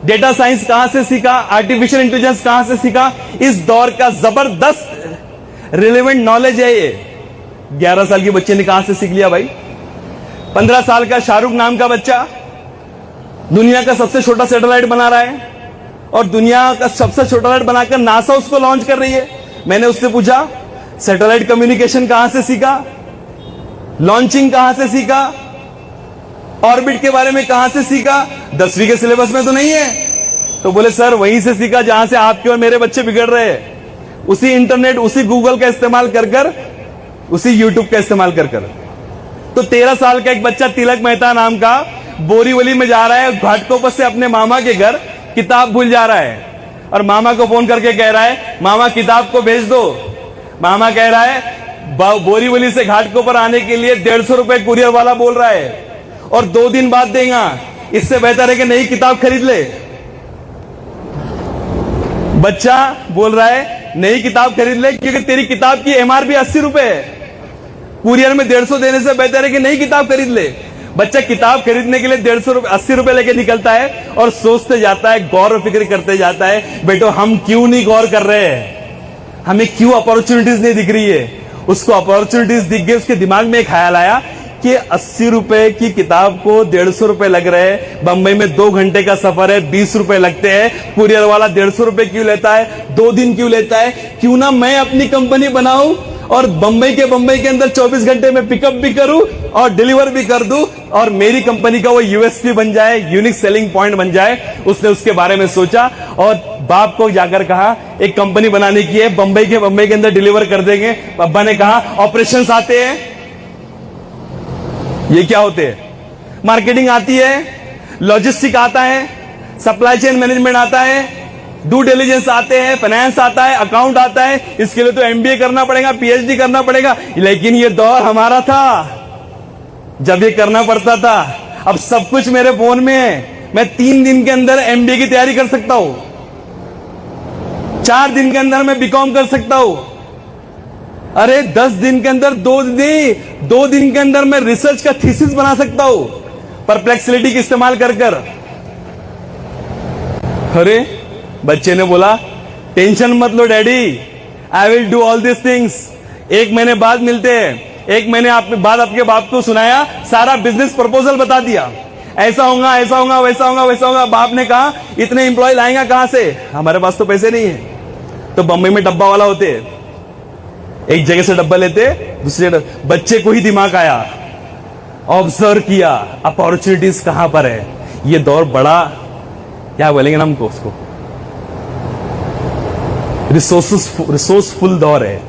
A: डेटा साइंस कहां से सीखा, आर्टिफिशियल इंटेलिजेंस कहां से सीखा। इस दौर का जबरदस्त रिलेवेंट नॉलेज है ये। 11 साल की बच्ची ने कहां से सीख लिया भाई। 15 साल का शाहरुख नाम का बच्चा दुनिया का सबसे छोटा सैटेलाइट बना रहा है, और दुनिया का सबसे छोटा सैटेलाइट बनाकर नासा उसको लॉन्च कर रही है। मैंने उससे पूछा सैटेलाइट कम्युनिकेशन कहां से सीखा, लॉन्चिंग कहां से सीखा, ऑर्बिट के बारे में कहां से सीखा। 10वीं के सिलेबस में तो नहीं है। तो बोले सर वहीं से सीखा जहां से आपके और मेरे बच्चे बिगड़ रहे हैं। उसी इंटरनेट, उसी गूगल का इस्तेमाल कर कर, उसी यूट्यूब का इस्तेमाल कर कर। तो 13 साल का एक बच्चा तिलक मेहता नाम का बोरीवली में जा रहा है, घाटकोपर से अपने मामा के घर किताब भूल जा रहा है, और मामा को फोन करके कह रहा है मामा किताब को भेज दो। मामा कह रहा है बोरीवली से घाटकोपर आने के लिए 150 रुपए कुरियर वाला बोल रहा है, और 2 दिन बाद देगा। इससे बेहतर है कि नई किताब खरीद ले। बच्चा बोल रहा है नई किताब खरीद ले, क्योंकि तेरी किताब की एमआरपी 80 रुपए है, कुरियर में 150 देने से बेहतर है कि नई किताब खरीद ले। बच्चा किताब खरीदने के लिए 150 रुपए 80 रुपए लेके निकलता है, और सोचते जाता है, गौर फिक्र करते जाता है, बेटो हम क्यों नहीं गौर कर रहे हैं, हमें क्यों अपॉर्चुनिटीज नहीं दिख रही है। उसको अपॉर्चुनिटीज दिख गई, उसके दिमाग में एक ख्याल आया कि 80 रुपए की किताब को 150 रुपए लग रहे हैं, बंबई में 2 घंटे का सफर है, 20 रुपए लगते हैं, कुरियर वाला 150 रुपए क्यों लेता है, 2 दिन क्यों लेता है। क्यों ना मैं अपनी कंपनी बनाऊं और बंबई के अंदर 24 घंटे में पिकअप भी करूं और डिलीवर भी कर दूं, और मेरी कंपनी का वो यूएसपी बन जाए, यूनिक सेलिंग पॉइंट बन जाए। उसने उसके बारे में सोचा और बाप को जाकर कहा एक कंपनी बनाने की है, बंबई के अंदर डिलीवर कर देंगे। अब्बा ने कहा ऑपरेशंस आते हैं, ये क्या होते हैं, मार्केटिंग आती है, लॉजिस्टिक आता है, सप्लाई चेन मैनेजमेंट आता है, ड्यू डिलिजेंस आते हैं, फाइनेंस आता है, अकाउंट आता है। इसके लिए तो एमबीए करना पड़ेगा, पीएचडी करना पड़ेगा। लेकिन ये दौर हमारा था जब ये करना पड़ता था। अब सब कुछ मेरे फोन में है। मैं 3 दिन के अंदर एमबीए की तैयारी कर सकता हूं, 4 दिन के अंदर मैं बीकॉम कर सकता हूं, अरे 10 दिन के अंदर 2 दिन के अंदर मैं रिसर्च का थीसिस बना सकता हूं, परप्लेक्सिटी का इस्तेमाल कर कर। अरे बच्चे ने बोला टेंशन मत लो daddy, I will do all this things. 1 महीने बाद मिलते हैं। 1 महीने बाद आपके बाप को सुनाया, सारा बिजनेस प्रपोजल बता दिया, ऐसा होगा, ऐसा होगा, वैसा होगा, वैसा होगा। बाप ने कहा इतने एम्प्लॉय लाएंगे कहां से, हमारे पास तो पैसे नहीं है। तो बंबई में डब्बा वाला होते, एक जगह से डब्बा लेते, दूसरे बच्चे को ही दिमाग आया, ऑब्जर्व किया अपॉर्चुनिटीज कहां पर है। ये दौर बड़ा क्या बोलेंगे ना हमको, उसको रिसोर्सफुल दौर है,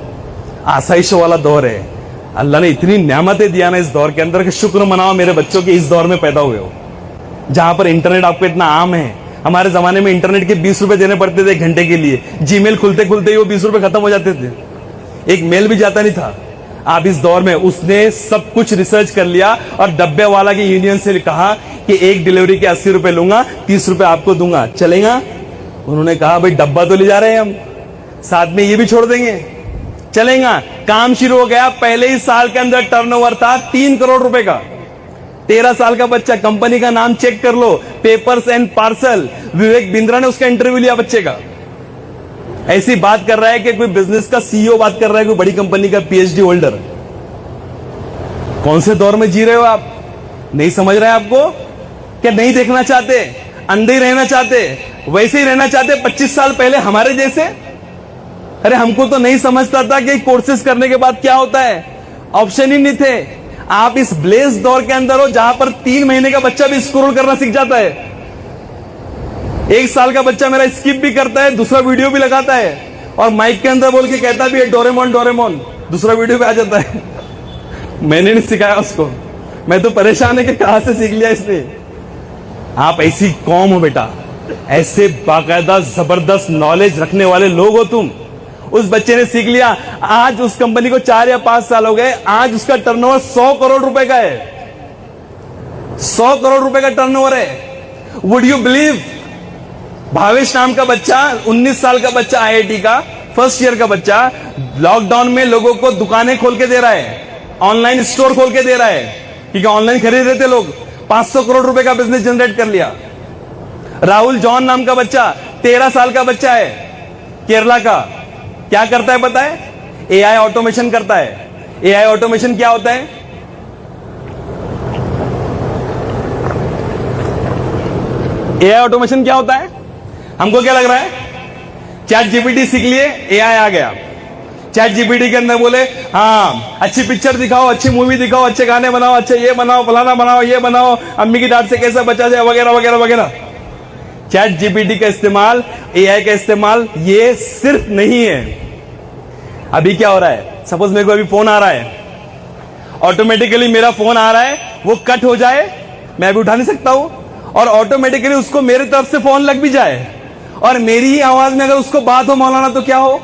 A: आसाइश वाला दौर है। अल्लाह ने इतनी नेमतें दिया ना इस दौर के अंदर कि शुक्र मनाओ मेरे बच्चों के इस दौर में पैदा हुए हो, जहां पर इंटरनेट आपको इतना आम है। हमारे जमाने में इंटरनेट के 20 रुपए देने पड़ते थे 1 घंटे के लिए, जीमेल खुलते खुलते ही वो 20 रुपए खत्म हो जाते थे, एक मेल भी जाता नहीं था। आप इस दौर में, उसने सब कुछ रिसर्च कर लिया और डब्बे वाला की यूनियन से कहा कि एक डिलीवरी के 80 रुपए लूंगा, 30 रुपए आपको दूंगा, चलेगा। उन्होंने कहा भाई डब्बा तो ले जा रहे हैं हम, साथ में ये भी छोड़ देंगे, चलेगा। काम शुरू हो गया। पहले ही साल के अंदर टर्नओवर था 3 करोड़ रुपए का। 13 साल का बच्चा, कंपनी का नाम चेक कर लो, papers and parcel. Vivek Bindra ने उसका इंटरव्यू लिया बच्चे का, ऐसी बात कर रहा है कि कोई बिजनेस का सीईओ बात कर रहा है, कोई बड़ी कंपनी का पीएचडी होल्डर। कौन से दौर में जी रहे हो आप, नहीं समझ रहे आपको? क्या नहीं देखना चाहते, अंधे ही रहना चाहते, वैसे ही रहना चाहते 25 साल पहले हमारे जैसे? अरे हमको तो नहीं समझता था कि कोर्सेज करने के बाद क्या होता है, ऑप्शन ही नहीं थे। आप इस ब्लेस दौर के अंदर हो जहां पर 3 महीने का बच्चा भी स्क्रॉल करना सीख जाता है। 1 साल का बच्चा मेरा स्किप भी करता है, दूसरा वीडियो भी लगाता है, और माइक के अंदर बोल के कहता भी है डोरेमोन डोरेमोन, दूसरा वीडियो भी आ जाता है। मैंने नहीं सिखाया उसको, मैं तो परेशान है कि कहां से सीख लिया इसने। आप ऐसी कौम हो बेटा, ऐसे बाकायदा जबरदस्त नॉलेज रखने वाले लोग हो तुम। उस बच्चे ने सीख लिया, आज उस कंपनी को 4 या 5 साल हो गए, आज उसका टर्नओवर 100 करोड़ रुपए का है। 100 करोड़ रुपए का टर्नओवर है। वुड यू बिलीव, भावेश नाम का बच्चा, 19 साल का बच्चा, आईआईटी का फर्स्ट ईयर का बच्चा, लॉकडाउन में लोगों को दुकानें खोल के दे रहा है, ऑनलाइन स्टोर खोल के दे रहा है, क्योंकि ऑनलाइन खरीद रहे थे लोग। 500 करोड़ रुपए का बिजनेस जनरेट कर लिया। राहुल जॉन नाम का बच्चा, 13 साल का बच्चा है, केरला का, क्या करता है पता है? एआई ऑटोमेशन करता है। एआई ऑटोमेशन क्या होता है? एआई ऑटोमेशन क्या होता है? हमको क्या लग रहा है? चैट जीपीटी सीख लिए, एआई आ गया। चैट जीपीटी के अंदर बोले हाँ अच्छी पिक्चर दिखाओ, अच्छी मूवी दिखाओ, अच्छे गाने बनाओ, अच्छे ये बनाओ, फलाना बनाओ, ये बनाओ, अम्मी की डांट से कैसे बचा जाए, वगैरह वगैरह वगैरह। चैट जीपीटी का इस्तेमाल, एआई का इस्तेमाल ये सिर्फ नहीं है। अभी क्या हो रहा है? सपोज मेरे को अभी फोन आ रहा है, ऑटोमेटिकली मेरा फोन आ रहा है, वो कट हो जाए, मैं अभी उठा नहीं सकता हूं, और ऑटोमेटिकली उसको मेरे तरफ से फोन लग भी जाए और मेरी ही आवाज में अगर उसको बात हो मौलाना, तो क्या हो?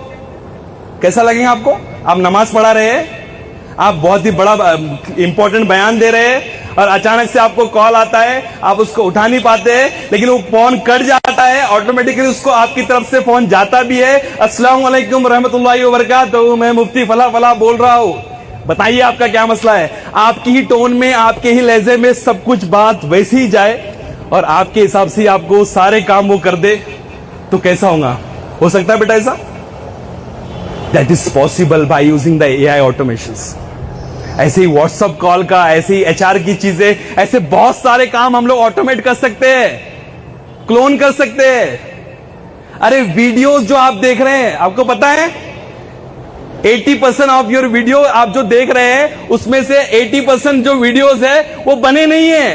A: कैसा लगेगा आपको? आप नमाज पढ़ा रहे हैं, आप बहुत ही बड़ा इंपॉर्टेंट बयान दे रहे हैं, और अचानक से आपको कॉल आता है, आप उसको उठा नहीं पाते हैं, लेकिन वो फोन कट जाता है, ऑटोमेटिकली उसको आपकी तरफ से फोन जाता भी है, अस्सलाम वालेकुम रहमतुल्लाहि व बरकातहू, मैं मुफ्ती फला फला बोल रहा हूं, बताइए आपका क्या मसला है। आपकी ही टोन में, आपके ही लहजे में सब कुछ बात वैसी ही जाए और आपके हिसाब से आपको सारे काम वो कर दे, तो कैसा होगा? हो सकता है बेटा ऐसा? That is possible by using the AI automations. ऐसे ही व्हाट्सएप कॉल का, ऐसे ही एचआर की चीजें, ऐसे बहुत सारे काम हम लोग ऑटोमेट कर सकते हैं, क्लोन कर सकते हैं। अरे वीडियोस जो आप देख रहे हैं, आपको पता है 80% ऑफ योर वीडियो आप जो देख रहे हैं, उसमें से 80% जो वीडियोस है वो बने नहीं है,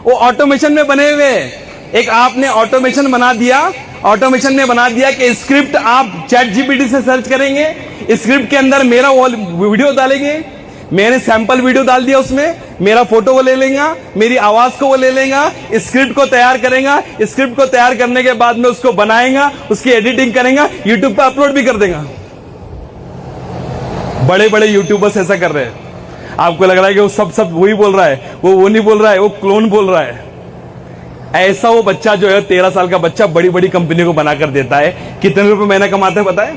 A: वो ऑटोमेशन में बने हुए हैं। एक आपने ऑटोमेशन बना दिया, ऑटोमेशन ने बना दिया कि स्क्रिप्ट आप चैट जीपीटी से सर्च करेंगे, स्क्रिप्ट के अंदर मेरा वीडियो डालेंगे, मैंने सैंपल वीडियो डाल दिया, उसमें मेरा फोटो वो ले लेगा, मेरी आवाज को वो ले लेगा, स्क्रिप्ट को तैयार करेगा, स्क्रिप्ट को तैयार करने के बाद में उसको बनाएगा, उसकी एडिटिंग करेगा, यूट्यूब पर अपलोड भी कर देगा। बड़े बड़े यूट्यूबर्स ऐसा कर रहे हैं। आपको लग रहा है कि वो सब वही बोल रहा है, वो नहीं बोल रहा है, वो क्लोन बोल रहा है। ऐसा वो बच्चा जो है 13 साल का बच्चा बड़ी बड़ी कंपनियों को बनाकर देता है। कितने रुपए महीना कमाते हैं पता है?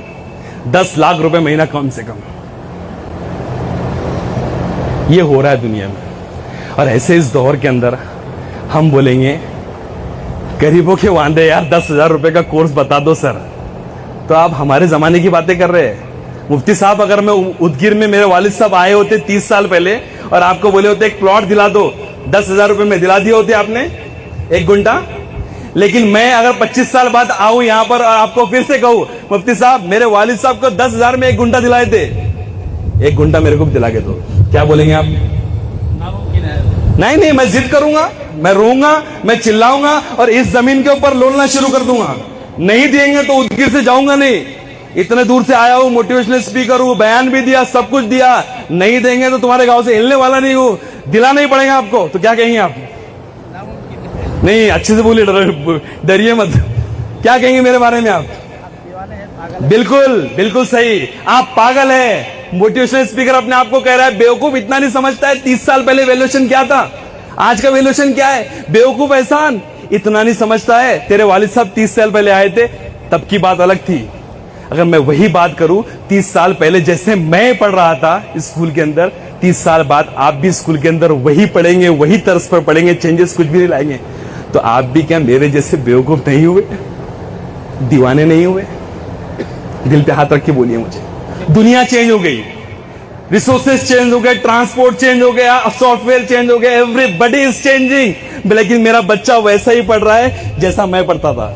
A: 10 लाख रुपए महीना कम से कम। ये हो रहा है दुनिया में। और ऐसे इस दौर के अंदर हम बोलेंगे गरीबों के वांदे, यार 10,000 रुपए का कोर्स बता दो सर, तो आप हमारे जमाने की बातें कर रहे हैं। मुफ्ती साहब, अगर मैं उदगीर में मेरे वालिद साहब आए होते 30 साल पहले और आपको बोले होते एक प्लॉट दिला दो, 10,000 रुपए में दिला दिए होते आपने 1 गुंठा। लेकिन मैं अगर 25 साल बाद आऊं यहां पर और आपको फिर से कहूं मुफ्ती साहब मेरे वालिद साहब को 10,000 में 1 गुंठा दिलाए थे, 1 गुंठा मेरे को भी दिला के दो, क्या बोलेंगे आप? नहीं, मैं जिद करूंगा, मैं रोऊंगा, मैं चिल्लाऊंगा और इस जमीन के ऊपर लोलना शुरू कर दूंगा। नहीं देंगे तो उदगीर से जाऊंगा नहीं, इतने दूर से आया हूं, मोटिवेशनल स्पीकर हूं, बयान भी दिया, सब कुछ दिया, नहीं देंगे तो तुम्हारे गांव से हिलने वाला नहीं हूं, दिलाना ही पड़ेगा आपको। तो क्या कहेंगे आप? नहीं, अच्छे से बोलिए, डरिए मत। क्या कहेंगे मेरे बारे में आप? बिल्कुल सही, आप पागल है। मोटिवेशनल स्पीकर अपने आप को कह रहा है, बेवकूफ इतना नहीं समझता है 30 साल पहले वैल्यूएशन क्या था, आज का वैल्यूएशन क्या है। बेवकूफ एहसान इतना नहीं समझता है। तेरे वालिद साहब 30 साल पहले आए थे, तब की बात अलग थी। अगर मैं वही बात करूं 30 साल पहले जैसे मैं पढ़ रहा था स्कूल के अंदर, 30 साल बाद आप भी स्कूल के अंदर वही पढ़ेंगे, वही तर्ज पर पढ़ेंगे, चेंजेस कुछ भी नहीं लाएंगे। तो आप भी क्या मेरे जैसे बेवकूफ नहीं हुए, दीवाने नहीं हुए? दिल पे हाथ रख के बोलिए मुझे। दुनिया चेंज हो गई, रिसोर्सेज चेंज हो गए, ट्रांसपोर्ट चेंज हो गया, सॉफ्टवेयर चेंज हो गया, एवरीबॉडी इज चेंजिंग, लेकिन मेरा बच्चा वैसा ही पढ़ रहा है जैसा मैं पढ़ता था।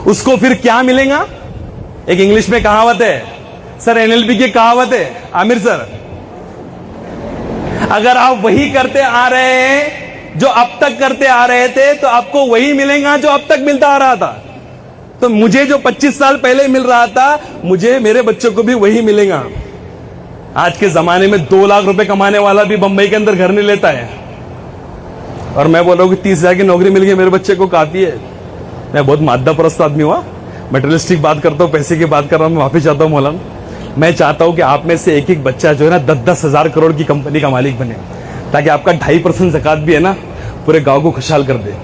A: उसको फिर क्या मिलेगा? एक इंग्लिश में कहावत है सर, एनएलपी की कहावत है, आमिर सर, अगर आप वही करते आ रहे हैं जो अब तक करते आ रहे थे, तो आपको वही मिलेगा जो अब तक मिलता आ रहा था। तो मुझे जो 25 साल पहले मिल रहा था, मुझे मेरे बच्चों को भी वही मिलेगा। आज के जमाने में 2 लाख रुपए कमाने वाला भी बंबई के अंदर घर नहीं लेता है, और मैं बोल रहा हूं कि 30,000 की नौकरी मिल गई मेरे बच्चे को, काफी है। मैं बहुत मादा परस्त आदमी हुआ, मटेरियलिस्टिक बात करता हूं, पैसे की बात कर रहा हूं, मैं वापिस जाता हूं मौलाना। मैं चाहता हूं कि आप में से एक बच्चा जो है ना 10-10 हजार करोड़ की कंपनी का मालिक बने, ताकि आपका 2.5% ज़कात भी है ना, पूरे गांव को खुशहाल कर दे।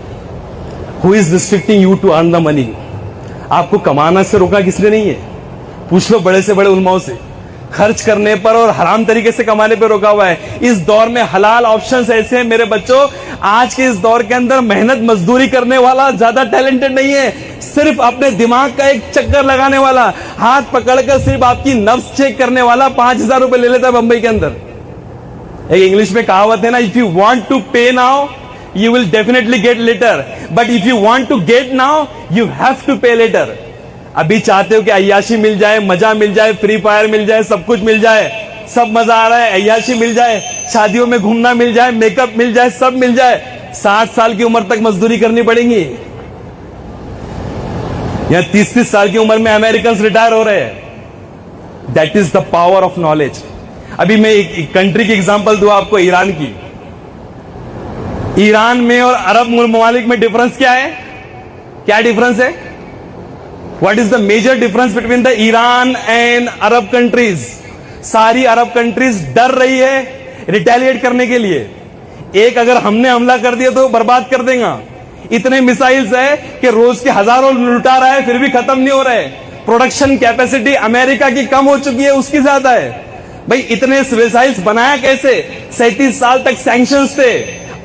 A: Who is restricting you to earn the money? आपको कमाना से रोका किसने नहीं है? पूछ लो बड़े से बड़े उलमाओं से। खर्च करने पर और हराम तरीके से कमाने पर रोका हुआ है। इस दौर में हलाल ऑप्शंस ऐसे हैं मेरे बच्चों, आज के इस दौर के अंदर मेहनत मजदूरी करने वाला ज्यादा टैलेंटेड नहीं है, सिर्फ अपने दिमाग का एक चक्कर लगाने वाला, हाथ पकड़कर सिर्फ आपकी नफ्स चेक करने वाला 5,000 रुपए ले लेता है बंबई के अंदर। एक इंग्लिश में कहावत है ना, if you want to pay now you will definitely get later, but if you want to get now you have to pay later. अभी चाहते हो कि अय्याशी मिल जाए, मजा मिल जाए, फ्री फायर मिल जाए, सब कुछ मिल जाए, सब मजा आ रहा है, अय्याशी मिल जाए, शादियों में घूमना मिल जाए, मेकअप मिल जाए, सब मिल जाए, 60 साल की उम्र तक मजदूरी करनी पड़ेगी। यहां 30-30 साल की उम्र में अमेरिकन रिटायर हो रहे हैं। That is the power of knowledge. अभी मैं एक कंट्री की एग्जांपल दूं आपको, ईरान की। ईरान में और अरब ममालिक में डिफरेंस क्या है? क्या डिफरेंस है? What is the major difference between the Iran and Arab countries? सारी अरब कंट्रीज डर रही है रिटेलिएट करने के लिए। एक अगर हमने हमला कर दिया तो बर्बाद कर देगा। इतने मिसाइल्स है कि रोज के हजारों लुटा रहा है, फिर भी खत्म नहीं हो रहे। प्रोडक्शन कैपेसिटी अमेरिका की कम हो चुकी है, उसकी ज्यादा है। भाई इतने मिसाइल्स बनाया कैसे? 37 साल तक सैंक्शंस थे,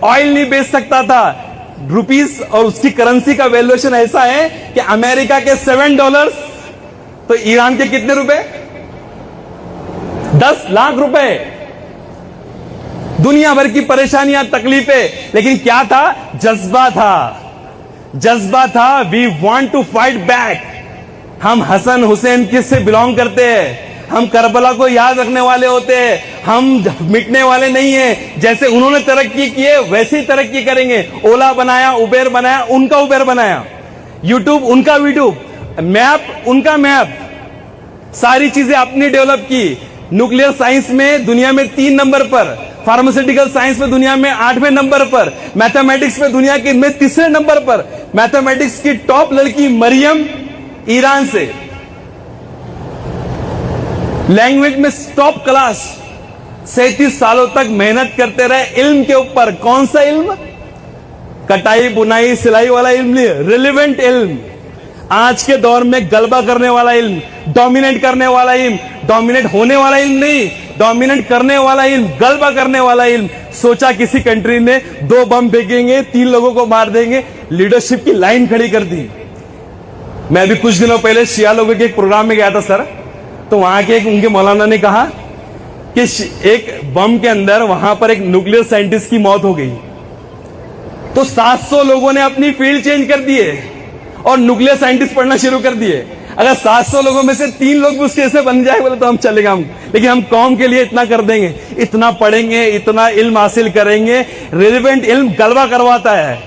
A: ऑयल नहीं बेच सकता था। रुपीस और उसकी करेंसी का वैल्यूएशन ऐसा है कि अमेरिका के $7 तो ईरान के कितने रुपए? 10 लाख रुपए। दुनिया भर की परेशानियां, तकलीफें, लेकिन क्या था? जज्बा था, जज्बा था। We want to fight back. हम हसन हुसैन किससे बिलोंग करते हैं? हम करबला को याद रखने वाले होते हैं, हम मिटने वाले नहीं हैं। जैसे उन्होंने तरक्की की है वैसे ही तरक्की करेंगे। ओला बनाया, उबेर बनाया, उनका उबेर बनाया, यूट्यूब उनका यूट्यूब, मैप उनका मैप, सारी चीजें अपनी डेवलप की। न्यूक्लियर साइंस में दुनिया में 3 नंबर पर, फार्मास्यूटिकल साइंस में दुनिया में 8वें नंबर पर, मैथमेटिक्स में दुनिया के में 3रे नंबर पर। मैथमेटिक्स की टॉप लड़की मरियम ईरान से, लैंग्वेज में टॉप क्लास। 37 सालों तक मेहनत करते रहे इल्म के ऊपर। कौन सा इल्म? कटाई बुनाई सिलाई वाला इल्म नहीं, रिलेवेंट इल्म, आज के दौर में गलबा करने वाला इल्म, डोमिनेट करने वाला इल्म, डोमिनेट होने वाला इल्म नहीं, डोमिनेट करने वाला इल्म, गलबा करने वाला इल्म। सोचा किसी कंट्री ने 2 बम फेंकेंगे, 3 लोगों को मार देंगे, लीडरशिप की लाइन खड़ी कर दी। मैं अभी कुछ दिनों पहले शिया लोगों के एक प्रोग्राम में गया था सर, तो वहां के एक उनके मौलाना ने कहा कि एक बम के अंदर वहां पर एक न्यूक्लियर साइंटिस्ट की मौत हो गई, तो 700 लोगों ने अपनी फील्ड चेंज कर दिए और न्यूक्लियर साइंटिस्ट पढ़ना शुरू कर दिए। अगर 700 लोगों में से 3 लोग भी उसके ऐसे बन जाए बोले तो हम चलेगा, हम लेकिन हम कौम के लिए इतना कर देंगे, इतना पढ़ेंगे, इतना इल्म हासिल करेंगे। रिलेवेंट इल्म गलबा करवाता है।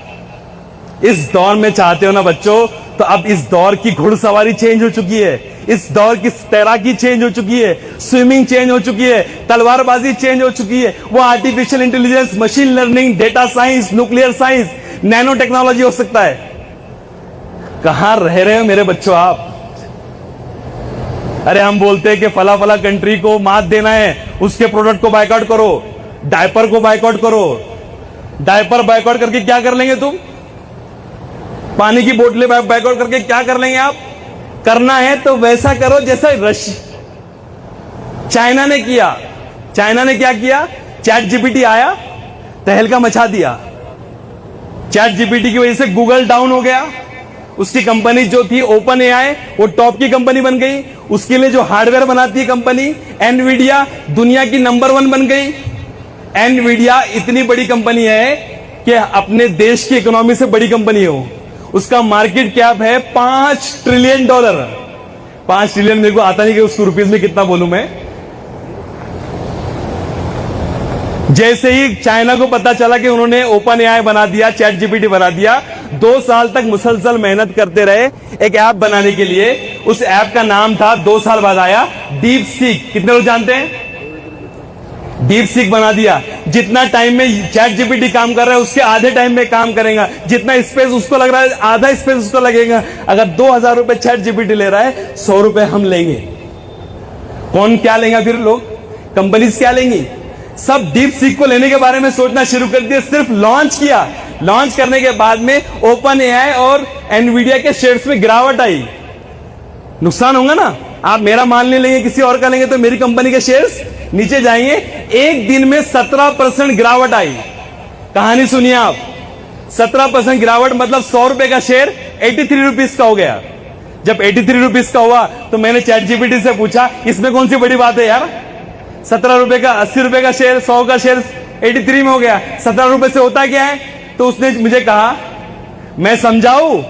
A: इस दौर में चाहते हो ना बच्चों, तो अब इस दौर की घुड़सवारी चेंज हो चुकी है, इस दौर की तैराकी चेंज हो चुकी है, स्विमिंग चेंज हो चुकी है, तलवारबाजी चेंज हो चुकी है। वो artificial intelligence, machine learning, data science, nuclear science, nano technology हो सकता है। कहां रह रहे हो मेरे बच्चों आप? अरे हम बोलते हैं कि फला फला कंट्री को मात देना है, उसके प्रोडक्ट को बायकॉट करो, डायपर को बायकॉट करो। डायपर बायकॉट करके क्या कर लेंगे तुम? पानी की बोतलें बायकॉट करके क्या कर लेंगे आप? करना है तो वैसा करो जैसा चाइना ने किया। चाइना ने क्या किया? चैट जीपीटी आया, तहलका मचा दिया। चैट जीपीटी की वजह से गूगल डाउन हो गया, उसकी कंपनी जो थी ओपन एआई वो टॉप की कंपनी बन गई। उसके लिए जो हार्डवेयर बनाती है कंपनी एनवीडिया, दुनिया की नंबर 1 बन गई। एनवीडिया इतनी बड़ी कंपनी है कि अपने देश की इकोनॉमी से बड़ी कंपनी हो। उसका मार्केट कैप है $5 ट्रिलियन। 5 ट्रिलियन मेरे को आता नहीं कि उसको रुपीज में कितना बोलूं मैं। जैसे ही चाइना को पता चला कि उन्होंने ओपन एआई बना दिया, चैट जीपीटी बना दिया, 2 साल तक मुसलसल मेहनत करते रहे एक ऐप बनाने के लिए। उस ऐप का नाम था, 2 साल बाद आया, डीप सीक। कितने लोग जानते हैं? डीप सीक बना दिया। जितना टाइम में चैट जीपीटी काम कर रहा है उसके आधे टाइम में काम करेगा। जितना स्पेस उसको लग रहा है आधा स्पेस उसको लगेगा। अगर 2000 रुपए चैट जीपीटी ले रहा है, 100 रुपए हम लेंगे। कौन क्या लेगा फिर? लोग, कंपनीज क्या लेंगी? सब डीप सीक को लेने के बारे में सोचना शुरू कर दिया। सिर्फ लॉन्च किया, लॉन्च करने के बाद में ओपन एआई और एनवीडिया के शेयर्स में गिरावट आई, नुकसान होगा ना। आप मेरा माल नहीं लेंगे, किसी और का लेंगे तो मेरी कंपनी के शेयर्स नीचे जाएंगे। एक दिन में 17% गिरावट आई। कहानी सुनिए आप, 17% गिरावट मतलब 100 रुपए का शेयर 83 रुपीज का हो गया। जब 83 रुपीज का हुआ तो मैंने चैट जीपीटी से पूछा, इसमें कौन सी बड़ी बात है यार, 17 रुपए का 80 रुपए का शेयर, 100 का शेयर 83 में हो गया, 17 रुपए से होता क्या है। तो उसने मुझे कहा, मैं समझाऊं,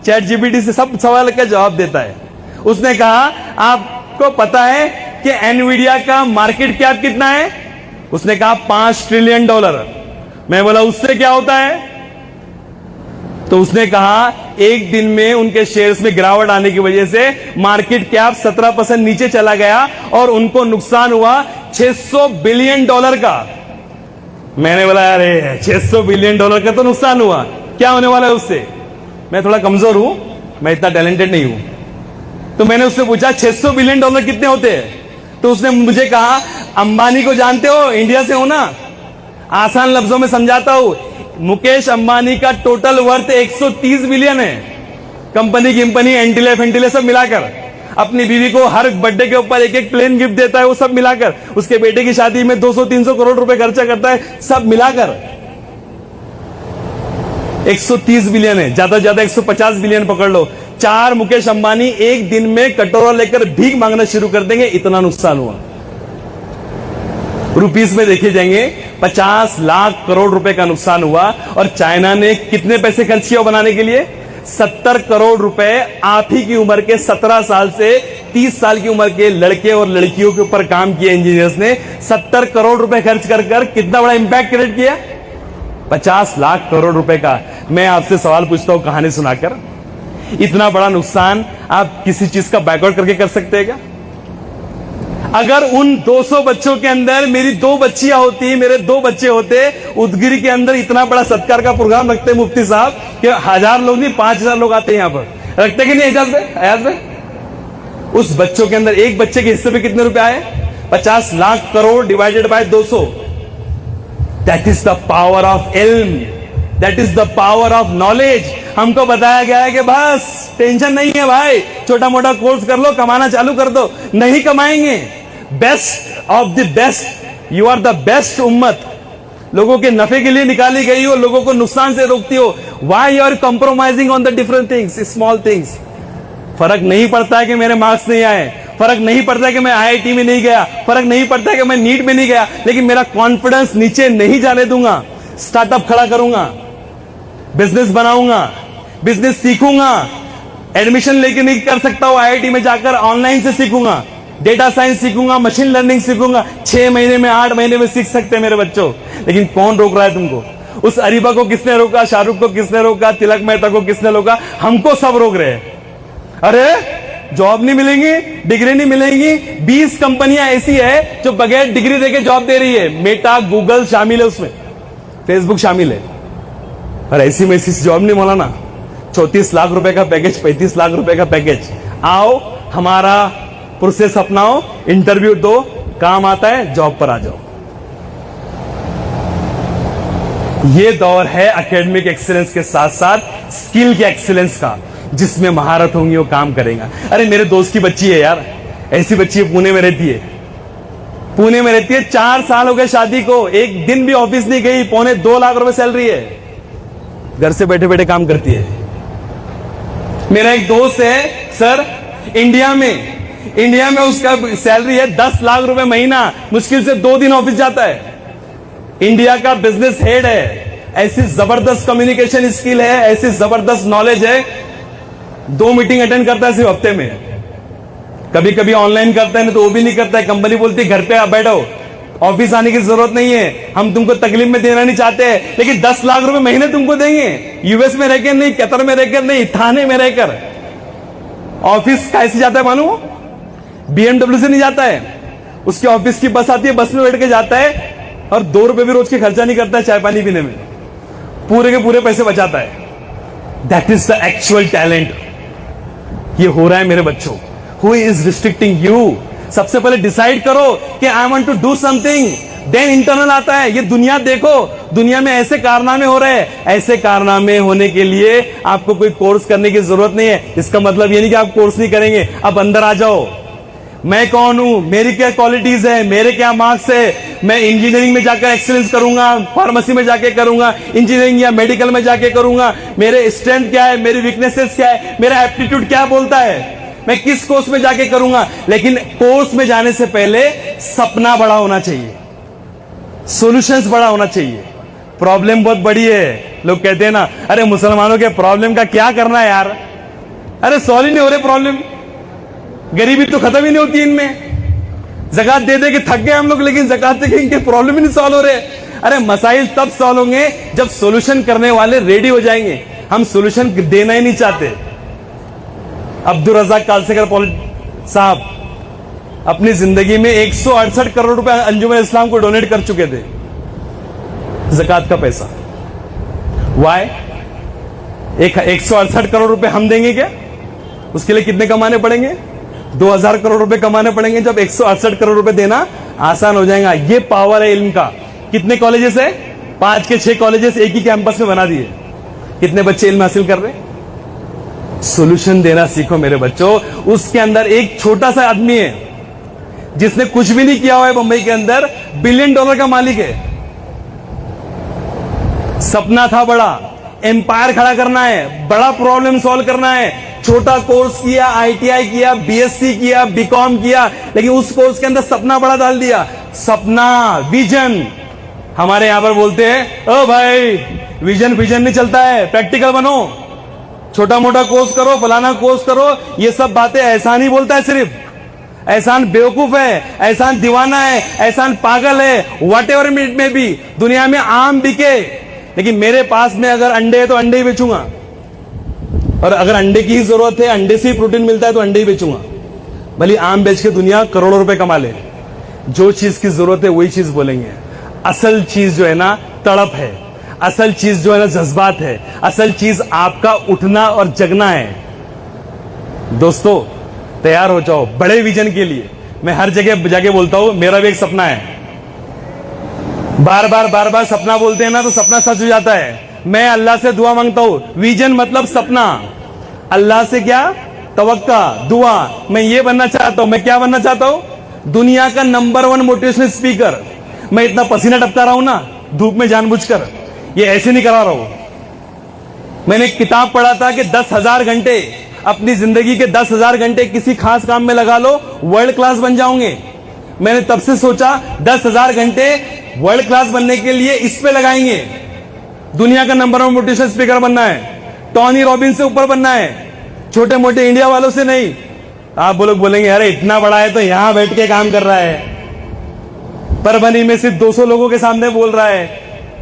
A: चैट जीपीटी से सब सवाल का जवाब देता है। उसने कहा, आपको पता है कि एनवीडिया का मार्केट कैप कितना है? उसने कहा $5 ट्रिलियन। मैं बोला उससे क्या होता है? तो उसने कहा एक दिन में उनके शेयर्स में गिरावट आने की वजह से मार्केट कैप 17% नीचे चला गया और उनको नुकसान हुआ $600 बिलियन का। मैंने बोला अरे $600 बिलियन का तो नुकसान हुआ, क्या होने वाला है उससे? मैं थोड़ा कमजोर हूं, मैं इतना टैलेंटेड नहीं हूं। तो मैंने उससे पूछा $600 बिलियन कितने होते हैं? तो उसने मुझे कहा, अंबानी को जानते हो, इंडिया से हो ना, आसान लफ्जों में समझाता हूं, मुकेश अंबानी का टोटल वर्थ 130 बिलियन है। कंपनी एंटीले सब मिलाकर अपनी बीवी को हर बर्थडे के ऊपर एक प्लेन गिफ्ट देता है, वो सब मिलाकर उसके बेटे की शादी में 200-300 करोड़ रुपए खर्चा करता है, सब मिलाकर 130 बिलियन है। ज्यादा से ज्यादा 150 बिलियन पकड़ लो। 4 मुकेश अंबानी एक दिन में कटोरा लेकर भीख मांगना शुरू कर देंगे, इतना नुकसान हुआ। रुपीस में देखे जाएंगे 50 लाख करोड़ रुपए का नुकसान हुआ। और चाइना ने कितने पैसे खर्च किया बनाने के लिए? 70 करोड़ रुपए आप ही की उम्र के 17 साल से 30 साल की उम्र के लड़के और लड़कियों के ऊपर काम किए इंजीनियर्स ने 70 करोड़ रुपए खर्च कर कितना बड़ा इंपैक्ट क्रिएट किया? 50 लाख करोड़ रुपए का। मैं आपसे सवाल पूछता हूं कहानी सुनाकर, इतना बड़ा नुकसान आप किसी चीज का बैकआउट करके कर सकते हैं क्या? अगर उन 200 बच्चों के अंदर मेरी 2 बच्चियां होती, मेरे 2 बच्चे होते, उदगिरी के अंदर इतना बड़ा सत्कार का प्रोग्राम रखते मुफ्ती साहब कि 1000 लोग नहीं 5000 लोग आते हैं यहां पर। रखते कि नहीं एजाज में? उस बच्चों के अंदर एक बच्चे के हिस्से पे कितने रुपए आए? 50 lakh crore divided by 200। That is the power of इल्म, that is the power of knowledge. हमको बताया गया है कि बस टेंशन नहीं है भाई, छोटा मोटा कोर्स कर लो, कमाना चालू कर दो। नहीं कमाएंगे। Best of the best, you are the best उम्मत। लोगों के नफे के लिए निकाली गई हो, लोगों को नुकसान से रोकती हो। Why you are compromising on the different things, small things. फर्क नहीं पड़ता है कि मेरे मार्क्स नहीं आए, फर्क नहीं पड़ता है कि मैं आईआईटी में नहीं गया, फर्क नहीं पड़ता है कि मैं नीट में नहीं गया, लेकिन मेरा कॉन्फिडेंस नीचे नहीं जाने दूंगा। स्टार्टअप खड़ा करूंगा, बिजनेस बनाऊंगा, बिजनेस सीखूंगा। एडमिशन लेके नहीं कर सकता हूं आईआईटी में जाकर, ऑनलाइन से सीखूंगा, डेटा साइंस सीखूंगा, मशीन लर्निंग सीखूंगा। 6 महीने में 8 महीने में सीख सकते हैं मेरे बच्चों। लेकिन कौन रोक रहा है तुमको? उस अरीबा को किसने रोका? शाहरुख को किसने रोका? तिलक मेहता को किसने रोका? हमको सब रोक रहे हैं। अरे जॉब नहीं मिलेंगी, डिग्री नहीं मिलेंगी। 20 कंपनियां ऐसी है जो बगैर डिग्री देके जॉब दे रही है। मेटा, गूगल शामिल है उसमें, फेसबुक शामिल है। और ऐसी में ऐसी जॉब नहीं मौलाना। 34 लाख रुपए का पैकेज, 35 लाख रुपए का पैकेज। आओ हमारा प्रोसेस अपनाओ, इंटरव्यू दो, काम आता है, जॉब पर आ जाओ। ये दौर है एकेडमिक एक्सीलेंस के साथ साथ स्किल के एक्सीलेंस का, जिसमें महारत होंगी वो काम करेगा। अरे मेरे दोस्त की बच्ची है यार, ऐसी बच्ची है, पुणे में रहती है, पुणे में रहती है। 4 साल हो गए शादी को, एक दिन भी ऑफिस नहीं गई, 2.25 लाख रुपए सैलरी है, घर से बैठे बैठे काम करती है। मेरा एक दोस्त है सर, इंडिया में उसका सैलरी है 10 लाख रुपए महीना, मुश्किल से 2 दिन ऑफिस जाता है। इंडिया का बिजनेस हेड है, ऐसी जबरदस्त कम्युनिकेशन स्किल है, ऐसी जबरदस्त नॉलेज है। 2 मीटिंग अटेंड करता है सिर्फ हफ्ते में, कभी कभी ऑनलाइन करता है, नहीं तो वो भी नहीं करता है। कंपनी बोलती है घर पे बैठो, ऑफिस आने की जरूरत नहीं है, हम तुमको तकलीफ में देना नहीं चाहते हैं, लेकिन 10 लाख रुपए महीने तुमको देंगे। यूएस में रहकर नहीं, कतर में रहकर नहीं, थाने में रहकर। ऑफिस कैसे जाता है मालूम? बीएमडब्ल्यू से नहीं जाता है, उसके ऑफिस की बस आती है, बस में बैठ के जाता है और 2 रुपए भी रोज के खर्चा नहीं करता है चाय पानी पीने में, पूरे के पूरे पैसे बचाता है। That is the actual talent. ये हो रहा है मेरे बच्चों। Who is restricting you? सबसे पहले डिसाइड करो कि I want to do something. Then internal आता है। ये दुनिया देखो, दुनिया में ऐसे कारनामे हो रहे हैं। ऐसे कारनामे होने के लिए आपको कोई कोर्स करने की जरूरत नहीं है। इसका मतलब ये नहीं कि आप कोर्स नहीं करेंगे, अब अंदर आ जाओ। मैं कौन हूं, मेरी क्या क्वालिटीज है, मेरे क्या मार्क्स है, मैं इंजीनियरिंग में जाकर एक्सीलेंस करूंगा, फार्मेसी में जाके करूंगा, इंजीनियरिंग या मेडिकल में जाके करूंगा, मेरे स्ट्रेंथ क्या है, मेरी वीकनेसेस क्या है, मेरा एप्टीट्यूड क्या बोलता है, मैं किस कोर्स में जाके करूंगा। लेकिन कोर्स में जाने से पहले सपना बड़ा होना चाहिए, सॉल्यूशंस बड़ा होना चाहिए। प्रॉब्लम बहुत बड़ी है। लोग कहते हैं ना, अरे मुसलमानों के प्रॉब्लम का क्या करना है यार, अरे सॉल्व ही नहीं हो रहे प्रॉब्लम, गरीबी तो खत्म ही नहीं होती इनमें। जकात दे दे के थक गए हम लोग, लेकिन जकात से इनके प्रॉब्लम ही नहीं सॉल्व हो रहे। अरे मसाइल तब सॉल्व होंगे जब सॉल्यूशन करने वाले रेडी हो जाएंगे। हम सॉल्यूशन देना ही नहीं चाहते। अब्दुल रज़ाक कालसेकर साहब अपनी जिंदगी में 168 करोड़ रुपए अंजुमन इस्लाम को डोनेट कर चुके थे, जकात का पैसा। वाई 168 करोड़ रुपए हम देंगे क्या? उसके लिए कितने कमाने पड़ेंगे? 2000 करोड़ रुपए कमाने पड़ेंगे। जब 168 करोड़ रुपए देना आसान हो जाएगा। ये पावर है इल्म का। कितने कॉलेजेस है? 5 के 6 कॉलेजेस एक ही कैंपस में बना दिए। कितने बच्चे इल्म हासिल कर रहे हैं? सॉल्यूशन देना सीखो मेरे बच्चों। उसके अंदर एक छोटा सा आदमी है जिसने कुछ भी नहीं किया हुआ है, बंबई के अंदर $1 बिलियन का मालिक है। सपना था बड़ा, एम्पायर खड़ा करना है, बड़ा प्रॉब्लम सॉल्व करना है। छोटा कोर्स किया, ITI किया, BSc किया, BCom किया, लेकिन उस कोर्स के अंदर सपना बड़ा डाल दिया। सपना, विजन। हमारे यहां पर बोलते हैं, ओ भाई विजन फिजन नहीं चलता है, प्रैक्टिकल बनो, छोटा मोटा कोर्स करो, फलाना कोर्स करो। ये सब बातें एहसान ही बोलता है सिर्फ। एहसान बेवकूफ है, एहसान दीवाना है, एहसान पागल है। वट एवर इट में भी दुनिया में आम बिके, लेकिन मेरे पास में अगर अंडे है तो अंडे ही बेचूंगा। और अगर अंडे की ही जरूरत है, अंडे से ही प्रोटीन मिलता है तो अंडे ही बेचूंगा। भले आम बेच के दुनिया करोड़ों रुपए कमा ले, जो चीज की जरूरत है वही चीज बोलेंगे। असल चीज जो है ना तड़प है, असल चीज जो है ना जज्बात है, असल चीज आपका उठना और जगना है। दोस्तों तैयार हो जाओ बड़े विजन के लिए। मैं हर जगह जाके बोलता हूं मेरा भी एक सपना है। बार बार सपना बोलते हैं ना तो सपना सच हो जाता है। मैं अल्लाह से दुआ मांगता हूं, विजन मतलब सपना। अल्लाह से क्या? तवक्का, दुआ। मैं ये बनना चाहता हूं। मैं क्या बनना चाहता हूं? दुनिया का नंबर 1 मोटिवेशनल स्पीकर। मैं इतना पसीना टपका रहा हूं ना धूप में जानबूझकर, ये ऐसे नहीं करा रहा हूं। मैंने एक किताब पढ़ा था कि 10,000 घंटे, अपनी जिंदगी के 10,000 घंटे किसी खास काम में लगा लो, वर्ल्ड क्लास बन जाओगे। मैंने तब से सोचा 10,000 घंटे वर्ल्ड क्लास बनने के लिए इस पे लगाएंगे। दुनिया का नंबर 1 मोटिवेशनल स्पीकर बनना है, टॉनी रॉबिन्स से ऊपर बनना है, छोटे मोटे इंडिया वालों से नहीं। आप लोग बोलेंगे अरे इतना बड़ा है तो यहां बैठ के काम कर रहा है, परभनी में सिर्फ 200 लोगों के सामने बोल रहा है,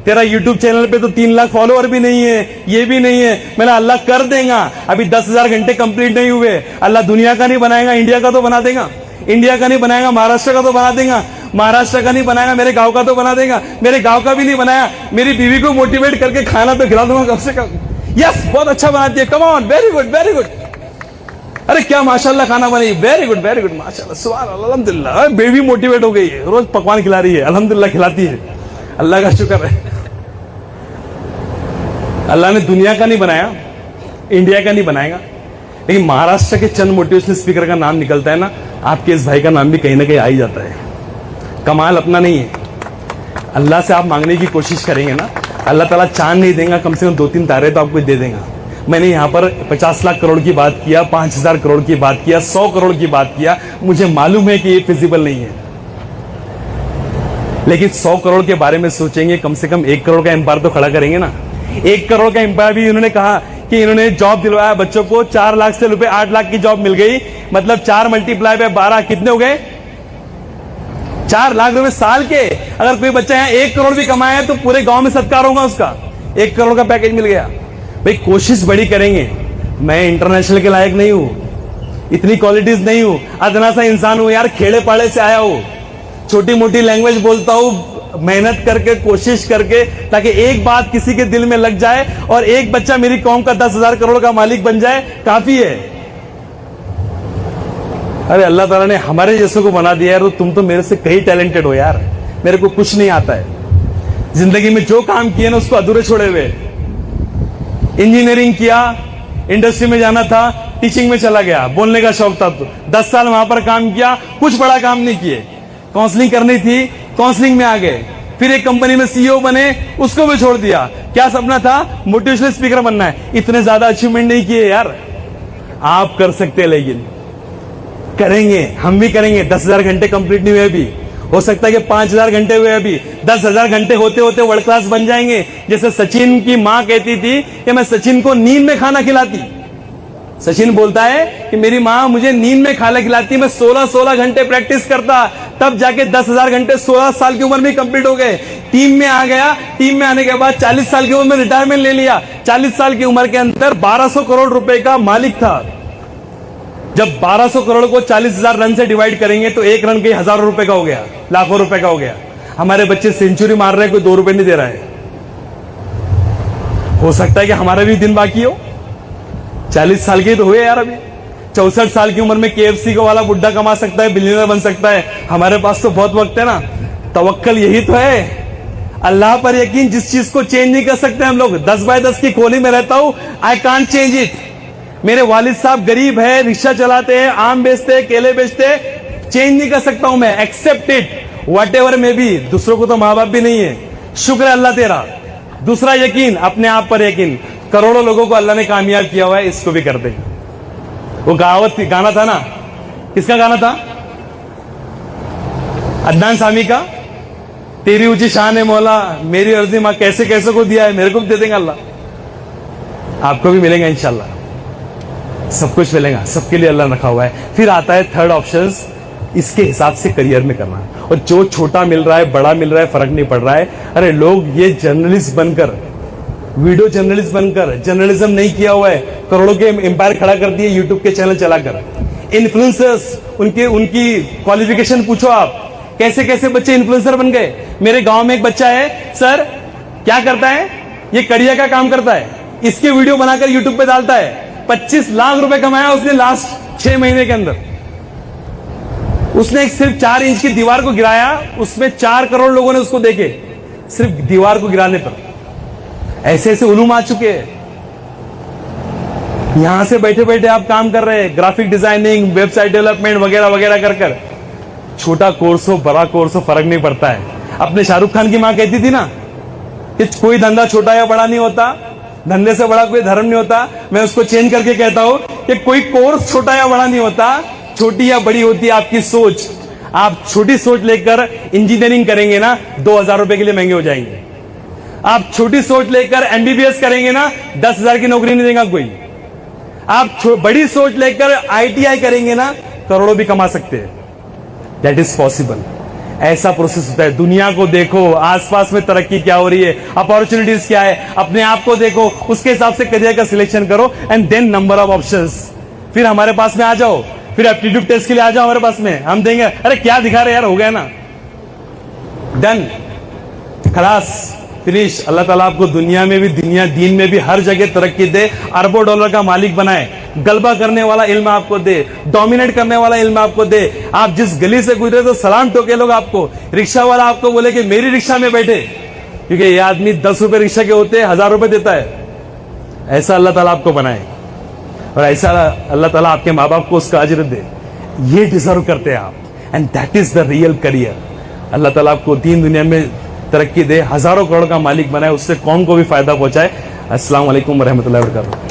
A: तेरा यूट्यूब चैनल पे तो 3 लाख फॉलोअर भी नहीं है, ये भी नहीं है। मैंने अल्लाह कर देगा, अभी 10,000 घंटे कंप्लीट नहीं हुए। अल्लाह दुनिया का नहीं बनाएगा, इंडिया का तो बना देगा। इंडिया का नहीं बनाएगा, महाराष्ट्र का तो बना देगा। महाराष्ट्र का नहीं बनाएगा, मेरे गांव का तो बना देगा। मेरे गांव का भी नहीं बनाया, मेरी बीवी को मोटिवेट करके खाना तो खिला दूंगा कम से कम। यस, बहुत अच्छा बनाती है, come on, very good very good. अरे क्या माशाल्लाह खाना बनाई, वेरी गुड माशाल्लाह, सुभान अल्लाह, अल्हम्दुलिल्लाह। बेबी मोटिवेट हो गई है, रोज पकवान खिला रही है, अल्हम्दुलिल्लाह खिलाती है, अल्लाह का शुक्र है। अल्लाह ने दुनिया का नहीं बनाया, इंडिया का नहीं बनाएगा, लेकिन महाराष्ट्र के चंद मोटिवेशनल स्पीकर का नाम निकलता है ना, आपके इस भाई का नाम भी कहीं ना कहीं आ ही जाता है। कमाल अपना नहीं है, अल्लाह से आप मांगने की कोशिश करेंगे ना, अल्लाह ताला चांद नहीं देगा, कम से कम 2-3 तारे तो आपको दे देगा। मैंने यहां पर 50 लाख करोड़ की बात किया, 5,000 करोड़ की बात किया, 100 करोड़ की बात किया। मुझे मालूम है कि ये फिजिबल नहीं है, लेकिन 100 करोड़ के बारे में सोचेंगे, कम से कम 1 करोड़ का एम्पायर तो खड़ा करेंगे ना। 1 करोड़ का एम्पायर भी इन्होंने कहा कि इन्होंने जॉब दिलवाया बच्चों को, 4 लाख से रुपए 8 लाख की जॉब मिल गई, मतलब 4 मल्टीप्लाई बाय 12 कितने हो गए? 4 लाख रुपए साल के। अगर कोई बच्चा यहाँ 1 करोड़ भी कमाया तो पूरे गांव में सत्कार होगा उसका, 1 करोड़ का पैकेज मिल गया। भाई कोशिश बड़ी करेंगे। मैं इंटरनेशनल के लायक नहीं हूं, इतनी क्वालिटीज नहीं हूं, अदना सा इंसान हूं यार, खेड़े पाड़े से आया हूं, छोटी मोटी लैंग्वेज बोलता हूं, मेहनत करके कोशिश करके, ताकि एक बात किसी के दिल में लग जाए और एक बच्चा मेरी कौम का 10,000 करोड़ का मालिक बन जाए, काफी है। अरे अल्लाह ताला ने हमारे जैसों को बना दिया यार, तुम तो मेरे से कहीं टैलेंटेड हो यार। मेरे को कुछ नहीं आता है। जिंदगी में जो काम किए ना उसको अधूरे छोड़े हुए। इंजीनियरिंग किया, इंडस्ट्री में जाना था, टीचिंग में चला गया, बोलने का शौक था तो 10 साल वहां पर काम किया, कुछ बड़ा काम नहीं किए। काउंसलिंग करनी थी, काउंसलिंग में आ गए, फिर एक कंपनी में सीईओ बने, उसको भी छोड़ दिया। क्या सपना था? मोटिवेशनल स्पीकर बनना है। इतने ज्यादा अचीवमेंट नहीं किए यार। आप कर सकते हैं, लेकिन करेंगे, हम भी करेंगे। 10,000 घंटे कंप्लीट नहीं हुए अभी, हो सकता है कि 5,000 घंटे हुए अभी। 10,000 घंटे होते होते वर्ल्ड क्लास बन जाएंगे। जैसे सचिन की मां कहती थी कि मैं सचिन को नींद में खाना खिलाती। सचिन बोलता है कि मेरी मां मुझे नींद में खाना खिलाती, मैं 16 घंटे प्रैक्टिस करता, तब जाके 10,000 घंटे 16 साल की उम्र में कंप्लीट हो गए। टीम में आ गया, टीम में आने के बाद 40 साल की उम्र में रिटायरमेंट ले लिया। 40 साल की उम्र के अंदर 1200 करोड़ रुपए का मालिक था। जब 1200 करोड़ को 40,000 रन से डिवाइड करेंगे तो एक रन के हजारों रुपए का हो गया, लाखों रुपए का हो गया। हमारे बच्चे सेंचुरी मार रहे हैं, कोई 2 रुपए नहीं दे रहा है। हो सकता है कि हमारा भी दिन बाकी हो। 40 साल के तो हुए यार अभी। 64 साल की उम्र में KFC का वाला बुड्ढा कमा सकता है, बिलियनर बन सकता है। हमारे पास तो बहुत वक्त है ना। तवक्कल यही तो है, अल्लाह पर यकीन। जिस चीज को चेंज नहीं कर सकते हम लोग। 10x10 की खोली में रहता हूं, आई कांट चेंज इट। मेरे वालिद साहब गरीब है, रिक्शा चलाते हैं, आम बेचते हैं, केले बेचते हैं, चेंज नहीं कर सकता हूं मैं। एक्सेप्ट इट वट एवर में भी। दूसरों को तो माँ बाप भी नहीं है, शुक्र है अल्लाह तेरा। दूसरा यकीन, अपने आप पर यकीन। करोड़ों लोगों को अल्लाह ने कामयाब किया हुआ है, इसको भी कर दे। वो गाना था ना, किसका गाना था? अदनान सामी का। तेरी ऊंची शान है मौला, मेरी अर्जी मां कैसे कैसे को दिया है, मेरे को भी दे देंगे अल्लाह। आपको भी मिलेगा इंशाल्लाह, सब कुछ मिलेगा, सबके लिए अल्लाह रखा हुआ है। फिर आता है थर्ड ऑप्शन, इसके हिसाब से करियर में करना। और जो छोटा मिल रहा है, बड़ा मिल रहा है, फर्क नहीं पड़ रहा है। अरे लोग ये जर्नलिस्ट बनकर, वीडियो जर्नलिस्ट बनकर, जर्नलिज्म नहीं किया हुआ है, करोड़ों के एम्पायर खड़ा कर दिए यूट्यूब के चैनल चलाकर। इन्फ्लुएंसर्स, उनकी क्वालिफिकेशन पूछो आप, कैसे कैसे बच्चे इन्फ्लुएंसर बन गए। मेरे गांव में एक बच्चा है, सर क्या करता है, ये कड़िया का काम करता है, इसके वीडियो बनाकर यूट्यूब पे डालता है। 25 लाख रुपए कमाया उसने लास्ट 6 महीने के अंदर। उसने एक सिर्फ 4 इंच की दीवार को गिराया, उसमें 4 करोड़ लोगों ने उसको देखे, सिर्फ दीवार को गिराने पर। ऐसे ऐसे उलूम आ चुके हैं। यहां से बैठे बैठे आप काम कर रहे हैं, ग्राफिक डिजाइनिंग, वेबसाइट डेवलपमेंट वगैरह वगैरह कर छोटा कोर्स हो, बड़ा कोर्स हो, फर्क नहीं पड़ता है। अपने शाहरुख खान की मां कहती थी ना कि कोई धंधा छोटा या बड़ा नहीं होता, धंधे से बड़ा कोई धर्म नहीं होता। मैं उसको चेंज करके कहता हूं कि कोई कोर्स छोटा या बड़ा नहीं होता, छोटी या बड़ी होती है आपकी सोच। आप छोटी सोच लेकर इंजीनियरिंग करेंगे ना, 2,000 रुपए के लिए महंगे हो जाएंगे। आप छोटी सोच लेकर MBBS करेंगे ना, 10,000 की नौकरी नहीं देगा कोई। आप बड़ी सोच लेकर ITI करेंगे ना, करोड़ों भी कमा सकते हैं। That is possible. ऐसा प्रोसेस होता है। दुनिया को देखो, आसपास में तरक्की क्या हो रही है, अपॉर्चुनिटीज क्या है, अपने आप को देखो, उसके हिसाब से करियर का सिलेक्शन करो, and then number of options. फिर हमारे पास में आ जाओ, फिर एप्टीट्यूड टेस्ट के लिए आ जाओ हमारे पास में, हम देंगे। अरे क्या दिखा रहे यार, हो गया ना, डन, खलास, फिनिश। अल्लाह ताला आपको दुनिया में भी, दुनिया दीन में भी हर जगह तरक्की दे, अरबों डॉलर का मालिक बनाए, गलबा करने वाला इल्म आपको दे, डोमिनेट करने वाला इल्म आपको दे। आप जिस गली से गुजरे तो सलाम ठोके लोग आपको, रिक्शा वाला आपको बोले कि मेरी रिक्शा में बैठे, क्योंकि ये आदमी 10 रुपए रिक्शा के होते हैं, 1,000 रुपए देता है। ऐसा अल्लाह ताला आपको बनाए, और ऐसा अल्लाह ताला आपके माँ बाप को उसका अजर दे। ये डिजर्व करते हैं आप, and that is the real career. Allah ताला आपको दीन दुनिया में तरक्की दे, हजारों करोड़ का मालिक बनाए, उससे कौम को भी फायदा पहुंचाए। अस्सलाम वालेकुम रहमतुल्लाहि व बरकातहू।